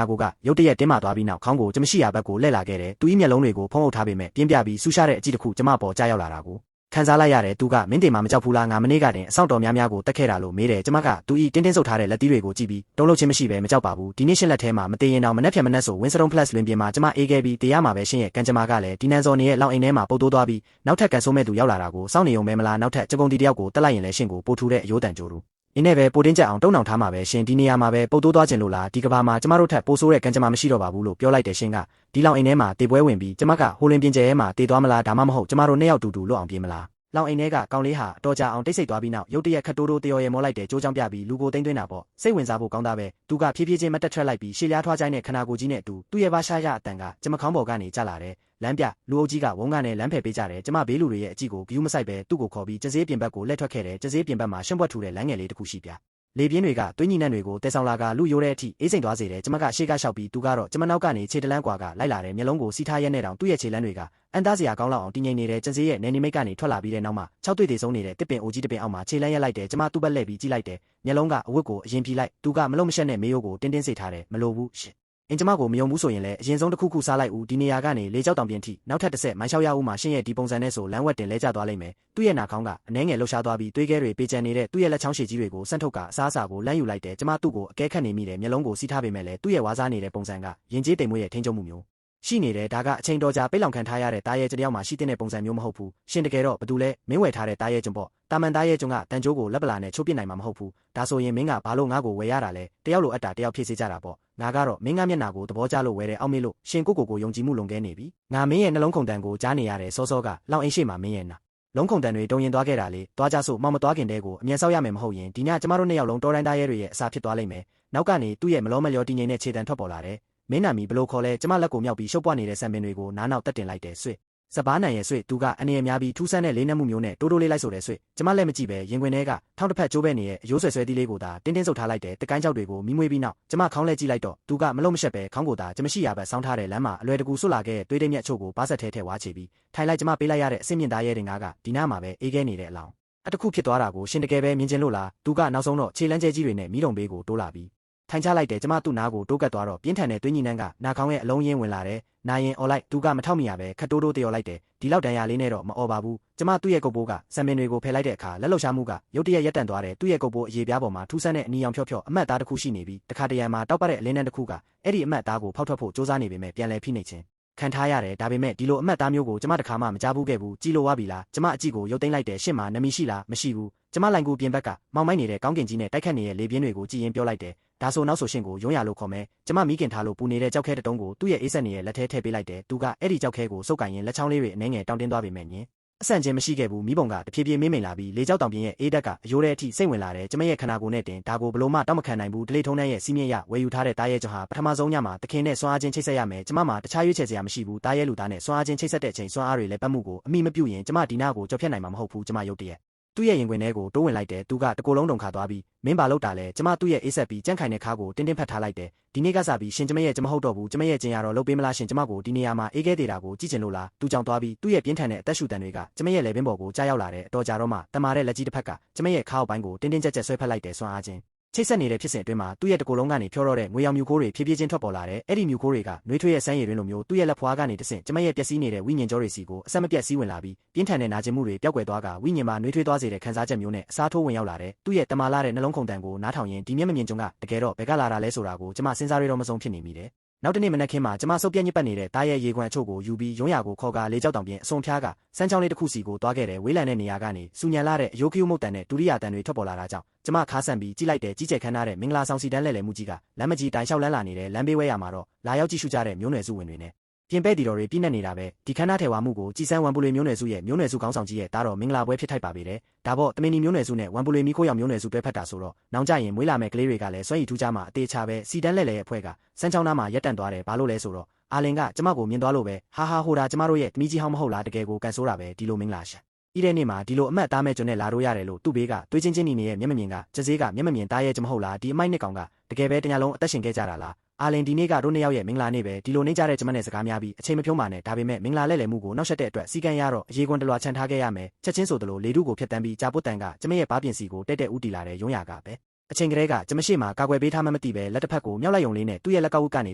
ာကိုယ်ကရုတ်တရက်တင်းမာသွားပြီးနောက်ခေါင်းကိုကျမရှိရဘက်ကိုလှည့်လာခဲ့တယ်သူဤမျက်လုံးတွေကိုဖုံးအုပ်ထားပေမဲ့ပြင်းပြပြီးဆူရှားတဲ့အကြည့်တစ်ခုကျမပေါ်ကြားရောက်လာတာကိုခံစားလိုက်ရတယ်သူကမင်းတင်မှာမကြောက်ဘူးလားငါမနေ့ကတင်အဆောင်တော်များများကိုတက်ခဲ့တာလို့မေးတယ်ကျမကသူဤတင်းတင်းဆုပ်ထားတဲ့လက်သီးတွေကိုကြည့်ပြီးတုံးလုံးချင်းမရှိပဲမကြောက်ပါဘူးဒီနေ့ရှင်းလက်ထဲမှာမတည်ရင်တော့မနှက်ဖြတ်မနှက်ဆိုဝင်းစတုံး plus လွင်ပြင်မှာကျမအေးခဲ့ပြီးတရားမှာပဲရှင်းရဲ့ကန်ကျမကလည်းဒီနန်စော်နေရဲ့လောင်အိမ်ထဲမှာပုတ်တိုးသွားပြီးနောက်ထပ်ကန်ဆိုးမဲ့သူရောက်လာတာကိုစောင့်နေုံပဲမလားနောက်ထပ်ကြုံတီတယောက်ကိုတက်လိုက်ရင်လည်းရှင်းကိုပို့ထူတဲ့အယိုးတန်ကြိုးတူအင်းနဲ့ပဲပိုတင်းကျအောင်တုံးအောင်ထားမှာပဲရှင်ဒီနေရာမှာပဲပုတ်တိုးသွားခြင်းလို့လားဒီကဘာမှာကျမတို့ထက်ပိုဆိုးတဲ့ကန်ကျမမရှိတော့ပါဘူးလို့ပြောလိုက်တယ်ရှင်ကဒီလောင်အိမ်ထဲမှာတေပွဲဝင်ပြီးကျမကဟိုလင်းပြင်ကျဲထဲမှာတေသွားမလားဒါမှမဟုတ်ကျမတို့နှစ်ယောက်တူတူလွတ်အောင်ပြေးမလားလောင်အိမ်ထဲကကောင်လေးဟာအတော်ကြာအောင်တိတ်ဆိတ်သွားပြီးနောက်ရုတ်တရက်ခတ်တိုးတိုးတယော်ရဲမောလိုက်တဲ့ကြိုးချောင်းပြပြီးလူကိုသိမ့်သွင်းတာပေါ့စိတ်ဝင်စားဖို့ကောင်းတာပဲသူကဖြည်းဖြည်းချင်းမတက်ထွက်လိုက်ပြီးရှေ့လျားထွားချိုင်းတဲ့ခနာကိုကြီးနဲ့အတူသူ့ရဲ့ဘာရှာရအတန်ကကျမခေါင်းပေါ်ကနေကျလာတယ်လမ်းပြလူအုပ်ကြီးကဝုန်းကနေလမ်းဖယ်ပေးကြတယ်ကျမဘေးလူတွေရဲ့အကြည့်ကိုဂယူးမဆိုင်ပဲသူ့ကိုခေါ်ပြီးကျစည်းပြင်ဘက်ကိုလှည့်ထွက်ခဲ့တယ်ကျစည်းပြင်ဘက်မှာရှင်းပွက်ထူတဲ့လမ်းငယ်လေးတစ်ခုရှိပြလေပြင်းတွေကသွေးညီနှံတွေကိုတဲဆောင်လာကလူရိုးတဲ့အထိအေးစိမ်သွားစေတယ်ကျမကရှေ့ကလျှောက်ပြီးသူကတော့ကျမနောက်ကနေခြေတလန်းကွာကလိုက်လာတယ်မျက်လုံးကိုစီးထားရဲနေတောင်သူ့ရဲ့ခြေလန်းတွေကအန်သားစရာကောင်းလောက်အောင်တင်းငိမ့်နေတဲ့ကျစည်းရဲ့နယ်နိမိတ်ကနေထွက်လာပြီးတဲ့နောက်မှာ၆တွေ့သေးဆုံးနေတဲ့တစ်ပင်အိုကြီးတစ်ပင်အောက်မှာခြေလန်းရက်လိုက်တယ်ကျမသူ့ဘက်လှည့်ပြီးကြည့်လိုက်တယ်မျက်လုံးကအဝတ်ကိုအရင်ပြေးလိုက်သူကမလုံးမရှက်နဲ့မေယိုးကိုတင်းတင်းစိတ်ထားတယ်မလိုဘူးရှစ်အင်ကျမကိုမယုံဘူးဆိုရင်လည်းအရင်ဆုံးတစ်ခုခုစားလိုက်ဦးဒီနေရာကနေလေးကြောက်တောင်ပြင်ထိနောက်ထပ်တစ်ဆက်မိုင်းလျှောက်ရဦးမှာရှင်းရဲ့ဒီပုံစံနဲ့ဆိုလမ်းဝက်တင်လဲကျသွားလိမ့်မယ်သူ့ရဲ့နာခေါင်းကအနှဲငယ်လှုပ်ရှားသွားပြီးသွေးခဲတွေပေးချန်နေတဲ့သူ့ရဲ့လက်ချောင်းရှည်ကြီးတွေကိုစန့်ထုတ်ကအစားအစာကိုလမ်းယူလိုက်တယ်ကျမသူ့ကိုအကဲခတ်နေမိတယ်မျက်လုံးကိုစီးထားပေမဲ့လည်းသူ့ရဲ့ဝါးစားနေတဲ့ပုံစံကရင်ကျေးတိမ်မွေးရဲ့ထိန်းချုပ်မှုမျိုးရှိနေတယ်ဒါကအချိန်တော်ကြာပိတ်လောင်ခံထားရတဲ့တားရဲတယောက်မှရှိတဲ့ပုံစံမျိုးမဟုတ်ဘူးရှင်တကယ်တော့ဘာတူလဲမင်းဝယ်ထားတဲ့တားရဲကျွန်းပေါ့တာမန်တားရဲကျွန်းကတန်ကြိုးကိုလက်ပလာနဲ့ချိုးပစ်နိုင်မှာမဟုတ်ဘူးဒါဆိုရင်မင်းကဘာလို့ငါ့ကိုဝယ်ရတာလဲတယောက်လိုအပ်တာတယောက်ဖြစ်စေကြတာပေါ့ငါကတော့မင်းကမျက်နှာကိုသဘောကျလို့ဝယ်တယ်အောက်မေ့လို့ရှင်ကိုယုံကြည်မှုလွန်ကဲနေပြီငါမင်းရဲ့နှလုံးခုန်တန်ကိုကြားနေရတယ်စောစောကလောင်အိမ်ရှိမှမင်းရဲ့နာလုံးခုန်တန်တွေတုံရင်သွားခဲ့တာလေသွားကြစို့မောင်မသွားခင်တည်းကိုအမြန်ဆောက်ရမယ်မဟုတ်ရင်ဒီညကျမတို့နှစ်ယောက်လုံးတော်တိုင်းတားရဲတွေရဲ့အစာဖြစ်သွားလိမ့်မယ်နောက်ကနေသူ့ရဲ့မလောမလျော်တည်ငြိမ်တဲ့ခြေတံထွက်ပေါ်လာတယ်မင်းနာမီဘလို့ခေါ်လဲကျမလက်ကိုမြောက်ပြီးရှုပ်ပွားနေတဲ့ဆံပင်တွေကိုနားနောက်တက်တင်လိုက်တယ်ဆွေစပားနိုင်ရဲ့ဆွေသူကအနေအများပြီးထူးဆန်းတဲ့လေးနှက်မှုမျိုးနဲ့တိုးတိုးလေးလိုက်ဆိုတဲ့ဆွေကျမလက်မကြည့်ပဲရင်ခွင်ထဲကထောင်းတစ်ဖက်ကျိုးပဲနေရဲ့အယိုးဆွဲဆွဲသီးလေးကိုသာတင်းတင်းဆုပ်ထားလိုက်တယ်တကိုင်းကြောက်တွေကိုမီးမွေးပြီးနောက်ကျမခေါင်းလဲကြည့်လိုက်တော့သူကမလုံးမရှက်ပဲခေါင်းကိုသာကျမရှိရဘက်ဆောင်းထားတဲ့လမ်းမှာအလွယ်တကူဆွတ်လာခဲ့သွေးတိမ်မြက်ချို့ကိုပါးဆက်ထဲဝါချပြီးထိုင်လိုက်ကျမပေးလိုက်ရတဲ့အစင်းမြင့်သားရဲတင်ကားကဒီနားမှာပဲအေးခဲနေတဲ့အလောင်းအတခုဖြစ်သွားတာကိုရှင်တကယ်ပဲမြင်ကျင်လို့လားသူကနောက်ဆုံးတော့ခြေလမ်းကျဲကြီးတွေနဲ့မီးတုံဘေးကိုတိုးလာပြီးထိုင်ချလိုက်တယ်ကျမသူ့နားကိုတိုးကပ်သွားတော့ပြင်းထန်တဲ့သွေးညီနှံကနာခေါင်းရဲ့အလုံးရင်းဝင်လာတယ်နာရင်အော်လိုက်သူကမထောက်မိရပဲခတ်တိုးတိုးတယော်လိုက်တယ်ဒီလောက်တန်ရာလေးနဲ့တော့မအော်ပါဘူးကျမသူ့ရဲ့ကုတ်ပိုးကဆံပင်တွေကိုဖယ်လိုက်တဲ့အခါလက်လှုပ်ရှားမှုကရုတ်တရက်ရပ်တန့်သွားတယ်သူ့ရဲ့ကုတ်ပိုးအရေးပြားပေါ်မှာထူးဆန်းတဲ့အနီရောင်ဖြော့ဖြော့အမတ်သားတစ်ခုရှိနေပြီးတခါတရံမှာတောက်ပတဲ့အလင်းတန်းတစ်ခုကအဲ့ဒီအမတ်သားကိုဖောက်ထွက်ဖို့စူးစမ်းနေပေမဲ့ပြန်လဲဖိနှိပ်ခြင်းခံထားရတယ်ဒါပေမဲ့ဒီလိုအမတ်သားမျိုးကိုကျမတခါမှမကြားဘူးခဲ့ဘူးကြည်လို့ဝါပြီလားကျမအကြည့်ကိုရုပ်သိမ်းလိုက်တယ်ရှင့်မှာနမီရှိလားမရှိဘူးကျမလိုင်ကူပြင်ဘက်ကမောင်မိုက်နေတဲ့ကောင်းကင်ကြီးနဲ့တိုက်ခတ်နေတဲ့လေပြင်းတွေကိုကြည်ရင်ပြောလိုက်တယ်ဒါဆိုနောက်ဆိုရှင်ကိုရုံးရလို့ခေါ်မယ်ကျမမိခင်ထားလို့ပူနေတဲ့ကြောက်ခဲတုံးကိုသူ့ရဲ့အေးဆက်နေတဲ့လက်ထဲထည့်ပေးလိုက်တယ်သူကအဲ့ဒီကြောက်ခဲကိုစုပ်ကင်ရင်လက်ချောင်းလေးတွေအနှဲငယ်တောင်းတင်းသွားပေမဲ့ညင်အဆန့်ချင်းမရှိခဲ့ဘူးမိဘုံကတဖြည်းဖြည်းမေးမိန်လာပြီးလေကြောက်တောင်ပြင်းရဲ့အေးဓာတ်ကအယိုးတဲ့အထိစိတ်ဝင်လာတယ်ကျမရဲ့ခန္ဓာကိုယ်နဲ့တင်ဒါကိုဘလို့မှတောက်မခံနိုင်ဘူးဒလေထုံးတဲ့ရဲ့စီးမြင့်ရဝယ်ယူထားတဲ့တားရဲကြောင့်ဟာပထမဆုံးညမှာတခင်နဲ့စွမ်းအားချင်းချိတ်ဆက်ရမယ်ကျမမှာတခြားရွေးချယ်စရာမရှိဘူးတားရဲလူသားနဲ့စွမ်းအားချင်းချိတ်ဆက်တဲ့အချိန်စွမ်းအားတွေလည်းပတ်မှုကိုအမိမပြုတ်ရင်ကျမဒီနာကိုကြော်ဖြတ်နိုင်မှာမဟုတ်ဘူးကျမရုပ်တရက်သူ့ရဲ့ရင်ခွင်ထဲကိုတိုးဝင်လိုက်တယ်သူကတကိုယ်လုံးတုံခါသွားပြီးမင်းဘာလုပ်တာလဲကျမသူ့ရဲ့အေးဆက်ပြီးကြန့်ခိုင်တဲ့ခါကိုတင်းတင်းဖတ်ထားလိုက်တယ်ဒီနေ့ကစားပြီးရှင်ကျမရဲ့ကျမဟုတ်တော့ဘူးကျမရဲ့ကျင်ရတော့လုပ်ပေးမလားရှင်ကျမကိုဒီနေရာမှာအေးခဲသေးတာကိုကြည့်ချင်လို့လားသူကြောင့်သွားပြီးသူ့ရဲ့ပြင်းထန်တဲ့အသက်ရှူတန်တွေကကျမရဲ့လေပင်ပေါ်ကိုကြားရောက်လာတယ်အတော်ကြာတော့မှတမာတဲ့လက်ကြီးတစ်ဖက်ကကျမရဲ့ခါအောက်ပိုင်းကိုတင်းတင်းကြပ်ကြပ်ဆွဲဖက်လိုက်တယ်စွမ်းအားချင်းချိတ်ဆက်နေတဲ့ဖြစ်စဉ်အတွင်းမှာသူ့ရဲ့တကိုယ်လုံးကနေဖြောတော့တဲ့ငွေရောင်မြူခိုးတွေဖြည်းဖြည်းချင်းထွက်ပေါ်လာတယ်အဲ့ဒီမြူခိုးတွေကနှွေးထွေးရဲ့ဆန်းရည်တွင်လိုမျိုးသူ့ရဲ့လက်ဖွားကနေတဆင့်ကျမရဲ့ပျက်စီးနေတဲ့ဝိညာဉ်ကြောတွေစီကိုအဆက်မပြတ်စီးဝင်လာပြီးပြင်းထန်တဲ့နာကျင်မှုတွေပျောက်ကွယ်သွားကဝိညာဉ်မှာနှွေးထွေးသွားစေတဲ့ခံစားချက်မျိုးနဲ့အစားထိုးဝင်ရောက်လာတယ်သူ့ရဲ့တမာလာတဲ့နှလုံးခုန်တန်ကိုနားထောင်ရင်ဒီမျက်မမြင်ကြုံကတကယ်တော့ဘယ်ကလာတာလဲဆိုတာကိုကျမစဉ်းစားရတော့မဆုံးဖြစ်နေမိတယ်နောက်တနေ့မနက်ခင်းမှာကျမစုပ်ပြက်ညစ်ပတ်နေတဲ့တားရဲ့ရေခွံအချို့ကိုယူပြီးရုံးရကိုခေါ်ကာလေကြောက်တောင်ပြင်အစွန်ဖျားကစမ်းချောင်းလေးတစ်ခုစီကိုတွားခဲ့တယ်ဝေးလံတဲ့နေရာကနေစူညံလာတဲ့အယိုးခယူးမုတ်တန်နဲ့ဒုတိယတန်တွေထွက်ပေါ်လာတာကြောင့်ကျမခါဆန်ပြီးကြည့်လိုက်တဲ့ကြီးကျယ်ခမ်းနားတဲ့မင်္ဂလာဆောင်စီတန်းလဲလှယ်မှုကြီးကလမ်းမကြီးတိုင်လျှောက်လန်းလာနေတဲ့လမ်းဘေးဝဲရမှာတော့လာရောက်ကြည့်ရှုကြတဲ့မျိုးနွယ်စုဝင်တွေနဲ့ပြင်ပဲ့တီတော်တွေပြည့်နေနေတာပဲဒီခမ်းနားထဲဝါမှုကိုကြည်စမ်းဝမ်ပူလွေမျိုးနွယ်စုရဲ့မျိုးနွယ်စုခေါင်းဆောင်ကြီးရဲ့တားတော်မင်္ဂလာပွဲဖြစ်ထိုက်ပါပေတယ်ဒါပေါ့တမင်နီမျိုးနွယ်စုနဲ့ဝမ်ပူလွေမီခိုးရောင်မျိုးနွယ်စုတွဲဖက်တာဆိုတော့နောင်ကြရင်မွေးလာမဲ့ကလေးတွေကလည်းစွန့်ရည်ထူးခြားမှအသေးချပဲစီတန်းလဲရဲ့အဖွဲ့ကစမ်းချောင်းသားမှာရက်တန့်သွားတယ်ဘာလို့လဲဆိုတော့အာလင်ကကျမကိုမြင်သွားလို့ပဲဟာဟိုဒါကျမတို့ရဲ့တမီးကြီးဟောင်းမဟုတ်လားတကယ်ကိုကန်ဆိုးတာပဲဒီလိုမင်္ဂလာရှာဤတဲ့နေ့မှာဒီလိုအမတ်သားမဲ့ကျွန်းနဲ့လာလို့ရတယ်လို့သူ့ဘေးကတွေးချင်းချင်းနေရဲ့မျက်မမြင်ကကျစည်းကမျက်မမြင်သားရဲ့ကျမဟုတ်လားဒီအမိုက်နှစ်ကောင်ကတကယ်ပဲတညာလုံးအသက်ရှင်ခဲ့ကြတာလား အာလင်ဒီနေ့ကတို့နှစ်ယောက်ရဲ့မင်္ဂလာနေ့ပဲဒီလိုနေကြတဲ့ကျမနဲ့စကားများပြီးအချိန်မဖြုံးပါနဲ့ဒါပေမဲ့မင်္ဂလာလဲလှယ်မှုကိုနောက်ဆက်တဲ့အတွက်စီကံရတော့အရေးကွန်တလွာခြံထားခဲ့ရမယ်ချက်ချင်းဆိုသလိုလေထုကိုဖျက်တမ်းပြီးကြာပုတ်တန်ကကျမရဲ့ဘားပြင်စီကိုတက်တက်ဦးတီလာတဲ့ရုံးရကပဲအချိန်ကလေးကကျမရှိမှာကာကွယ်ပေးထားမှမသိပဲလက်တစ်ဖက်ကိုမြောက်လိုက်ုံလေးနဲ့သူ့ရဲ့လက်ကောက်ဝတ်ကနေ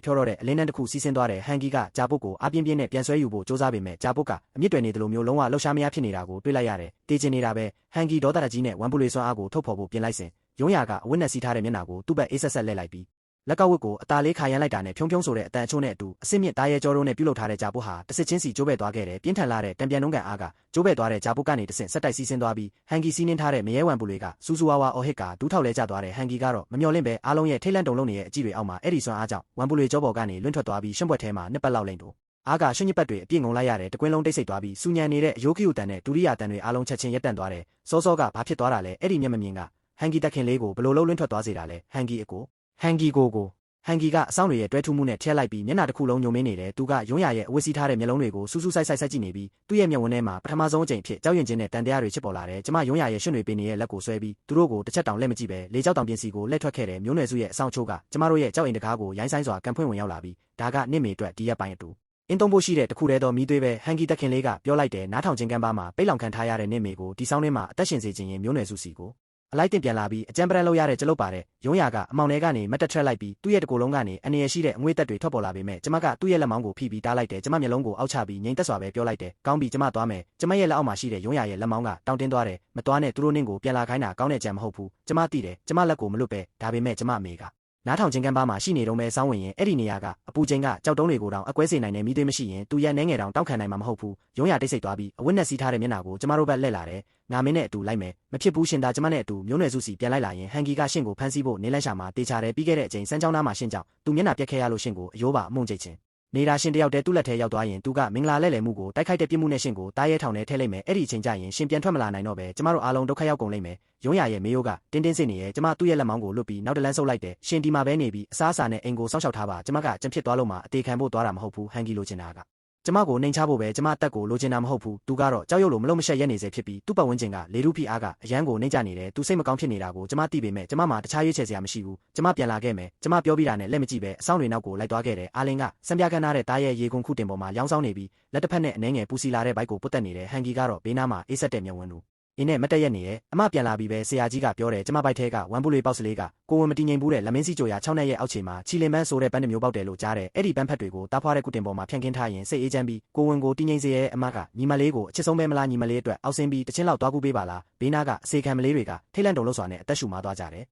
ဖြောတော့တဲ့အလင်းတန်းတစ်ခုစီးဆင်းသွားတဲ့ဟန်ဂီကကြာပုတ်ကိုအပြင်းပြင်းနဲ့ပြန်ဆွဲယူဖို့စ조사ပေမဲ့ကြာပုတ်ကအမြင့်တွယ်နေသလိုမျိုးလုံးဝလှုပ်ရှားမရဖြစ်နေတာကိုတွေ့လိုက်ရတယ်တေးချင်နေတာပဲဟန်ဂီဒေါသတကြီးနဲ့ဝမ်ပူလေးစွမ်းအားကိုထုတ်ဖော်ဖို့ပြင်လိုက်စဉ်ရုံးရကအဝတ်နဲ့စီးထားတဲ့မျက်နှာကိုသူ့ဘက်အေးဆက်ဆက်လှည့်လိုက်ပြီးလက်ကောက်ဝတ်ကိုအသားလေးခါရမ်းလိုက်တာနဲ့ဖြုံဖြုံဆိုတဲ့အတန်အချို့နဲ့အတူအစစ်မြင့်တားရဲကြောတို့နဲ့ပြုတ်လောက်ထားတဲ့ကြာပုတ်ဟာတစ်စစ်ချင်းစီကျိုးပဲ့သွားခဲ့တယ်ပြင်းထန်လာတဲ့တံပြန်နှုံးကန်အားကကျိုးပဲ့သွားတဲ့ကြာပုတ်ကနေတစ်ဆင့်ဆက်တိုက်စီးဆင်းသွားပြီးဟန်ဂီစီးနှင်းထားတဲ့မရဲဝမ်ပူလေးကစူးစူဝါဝါအော်ဟစ်ကဒူးထောက်လဲကျသွားတဲ့ဟန်ဂီကတော့မမျော်လင့်ပဲအားလုံးရဲ့ထိတ်လန့်တုန်လှုပ်နေတဲ့အကြည့်တွေအောက်မှာအဲ့ဒီစွမ်းအားကြောင့်ဝမ်ပူလေးကြောပေါ်ကနေလွင့်ထွက်သွားပြီးရှင်းပွက်ထဲမှာနှစ်ပတ်လောက်လိမ့်တို့အားကရွှေညစ်ပတ်တွေအပြည့်ငုံလိုက်ရတဲ့တကွင်းလုံးတိတ်ဆိတ်သွားပြီးစူညံနေတဲ့အယိုးခယူတန်နဲ့ဒူရိယာတန်တွေအားလုံးချက်ချင်းရပ်တန့်သွားတယ်စောစောကဘာဖြစ်သွားတာလဲအဲ့ဒီမျက်မမြင်ကဟန်ဂီတက်ခင်လေးကိုဘလို့လုံးလွင့်ထွက်သွားစေတာလဲဟန်ဂီအကိုဟန်ဂီကိုဟန်ဂီကအဆောင်တွေရဲ့တွဲထူးမှုနဲ့ထည့်လိုက်ပြီးမျက်နှာတစ်ခုလုံးညုံမင်းနေတယ်သူကရုံးရရဲ့အဝတ်စီးထားတဲ့မျက်လုံးတွေကိုစူးစူးဆိုင်ဆိုင်ဆက်ကြည့်နေပြီးသူ့ရဲ့မျက်ဝန်းထဲမှာပထမဆုံးအကြိမ်ဖြစ်ကြောက်ရွံ့ခြင်းနဲ့တန်တရားတွေဖြစ်ပေါ်လာတယ်ကျမရုံးရရဲ့ရွှွန့်တွေပင်နေတဲ့လက်ကိုဆွဲပြီးသူတို့ကိုတစ်ချက်တောင်လက်မကြည့်ပဲလေကြောက်တောင်ပြင်စီကိုလက်ထွက်ခဲ့တဲ့မျိုးနွယ်စုရဲ့အဆောင်ချိုးကကျမတို့ရဲ့ကြောက်အိမ်တကားကိုရိုင်းဆိုင်စွာကန်ဖွင့်ဝင်ရောက်လာပြီးဒါကနင့်မေအတွက်ဒီရက်ပိုင်းအတူအင်းသုံးဖို့ရှိတဲ့တခုတည်းသောမိသွေးပဲဟန်ဂီတက်ခင်လေးကပြောလိုက်တယ်နားထောင်ခြင်းကမ်းပါမှာပိတ်လောင်ခံထားရတဲ့နင့်မေကိုဒီဆောင်ထဲမှာအသက်ရှင်စေခြင်းရင်မျိုးနွယ်စုစီကိုအလိုက်တင်ပြန်လာပြီးအကြံပရန်လောက်ရတဲ့ကျလုတ်ပါတဲ့ရုံးရကအမောင်ထဲကနေမတ်တက်ထရက်လိုက်ပြီးသူ့ရဲ့တကိုယ်လုံးကနေအနေရရှိတဲ့အငွေ့တက်တွေထွက်ပေါ်လာပေမဲ့ကျမကသူ့ရဲ့လက်မောင်းကိုဖိပြီးတားလိုက်တယ်ကျမမျက်လုံးကိုအောက်ချပြီးငိမ်သက်စွာပဲပြောလိုက်တယ်ကောင်းပြီကျမသွားမယ်ကျမရဲ့လက်အောက်မှာရှိတဲ့ရုံးရရဲ့လက်မောင်းကတောင်းတင်းသွားတယ်မသွားနဲ့သူတို့နင့်ကိုပြန်လာခိုင်းတာကောင်းတဲ့ကြံမဟုတ်ဘူးကျမသိတယ်ကျမလက်ကိုမလွတ်ပဲဒါပေမဲ့ကျမအမေကနားထောင်ခြင်းကမ်းပါမှာရှိနေတော့မဲစောင်းဝင်ရင်အဲ့ဒီနေရာကအပူချိန်ကကြောက်တုံးတွေကိုတောင်အကွဲစေနိုင်တဲ့မိသွေးမရှိရင်သူရဲ့နှဲငယ်တောင်တောက်ခံနိုင်မှာမဟုတ်ဘူးရုံးရတိတ်ဆိတ်သွားပြီးအဝတ်နဲ့စီးထားတဲ့မျက်နှာကိုကျမတို့ဘက်လှည့်လာတယ်ငါမင်းနဲ့အတူလိုက်မယ်မဖြစ်ဘူးရှင်သာကျမနဲ့အတူမျိုးနွယ်စုစီပြန်လိုက်လာရင်ဟန်ဂီကရှင့်ကိုဖမ်းဆီးဖို့နေလန်းရှာမှာတေချာတယ်ပြီးခဲ့တဲ့အချိန်စမ်းချောင်းသားမှာရှင့်ကြောင့်သူမျက်နှာပြက်ခဲ့ရလို့ရှင့်ကိုအယိုးပါအမုံကျိတ်ချင်းနေတာရှင်တယောက်တည်းသူ့လက်ထဲရောက်သွားရင်သူကမင်္ဂလာလဲ့လဲမှုကိုတိုက်ခိုက်တဲ့ပြစ်မှုနဲ့ရှင့်ကိုတားရဲထောင်ထဲထည့်လိုက်မယ်အဲ့ဒီအချိန်ကျရင်ရှင်ပြန်ထွက်မလာနိုင်တော့ပဲကျမတို့အားလုံးဒုက္ခရောက်ကုန်လိမ့်မယ်ရုံးရရဲ့မေယိုးကတင်းတင်းစစ်နေရဲ့ကျမသူ့ရဲ့လက်မောင်းကိုလွတ်ပြီးနောက်တလန်းဆုပ်လိုက်တယ်ရှင်ဒီမှာပဲနေပြီးအစားအစာနဲ့အိမ်ကိုစောင့်ရှောက်ထားပါကျမကကြံဖြစ်သွားလို့မှအသေးခံဖို့သွားတာမဟုတ်ဘူးဟန်ဂီလိုချင်တာကကျမကိုနှိမ်ချဖို့ပဲကျမအသက်ကိုလိုချင်တာမဟုတ်ဘူးသူကတော့ကြောက်ရွံ့လို့မလုံးမရှက်ရက်နေစေဖြစ်ပြီးသူ့ပတ်ဝန်းကျင်ကလေထုဖိအားကအရန်ကိုနှိမ်ချနေတယ်သူစိတ်မကောင်းဖြစ်နေတာကိုကျမသိပေမဲ့ကျမမှာတခြားရွေးချယ်စရာမရှိဘူးကျမပြန်လာခဲ့မယ်ကျမပြောပြီးတာနဲ့လက်မကြည့်ပဲအဆောင်တွေနောက်ကိုလိုက်သွားခဲ့တယ်အာလင်ကစံပြခန်းထားတဲ့တားရဲ့ရေကုန်ခုတင်ပေါ်မှာရောင်းဆောင်နေပြီးလက်တစ်ဖက်နဲ့အနှဲငယ်ပူစီလာတဲ့ဘိုက်ကိုပုတ်တက်နေတယ်ဟန်ဂီကတော့ဘေးနားမှာအေးဆက်တဲ့မျက်ဝန်းလူအင်းနဲ့မတက်ရက်နေရဲ့အမပြန်လာပြီးပဲဆရာကြီးကပြောတယ်ကျမဘိုက်ထဲကဝမ်ပူလေးပေါက်စလေးကကိုဝင်မတည်ငြိမ်ဘူးတဲ့လက်မင်းစီကြိုရ6နဲ့ရဲ့အောက်ခြေမှာချီလင်ပန်းဆိုတဲ့ပန်းတစ်မျိုးပေါက်တယ်လို့ကြားတယ်အဲ့ဒီပန်းဖက်တွေကိုတားဖွားတဲ့ကုတင်ပေါ်မှာဖြန့်ခင်းထားရင်စိတ်အေးချမ်းပြီးကိုဝင်ကိုတည်ငြိမ်စေရဲ့အမကညီမလေးကိုအချစ်ဆုံးပဲမလားညီမလေးအတွက်အောက်ဆင်းပြီးတချင်းလောက်သွားကူပေးပါလားဘေးနားကအစေခံမလေးတွေကထိတ်လန့်တုန်လှုပ်စွာနဲ့အသက်ရှူမသွားကြတ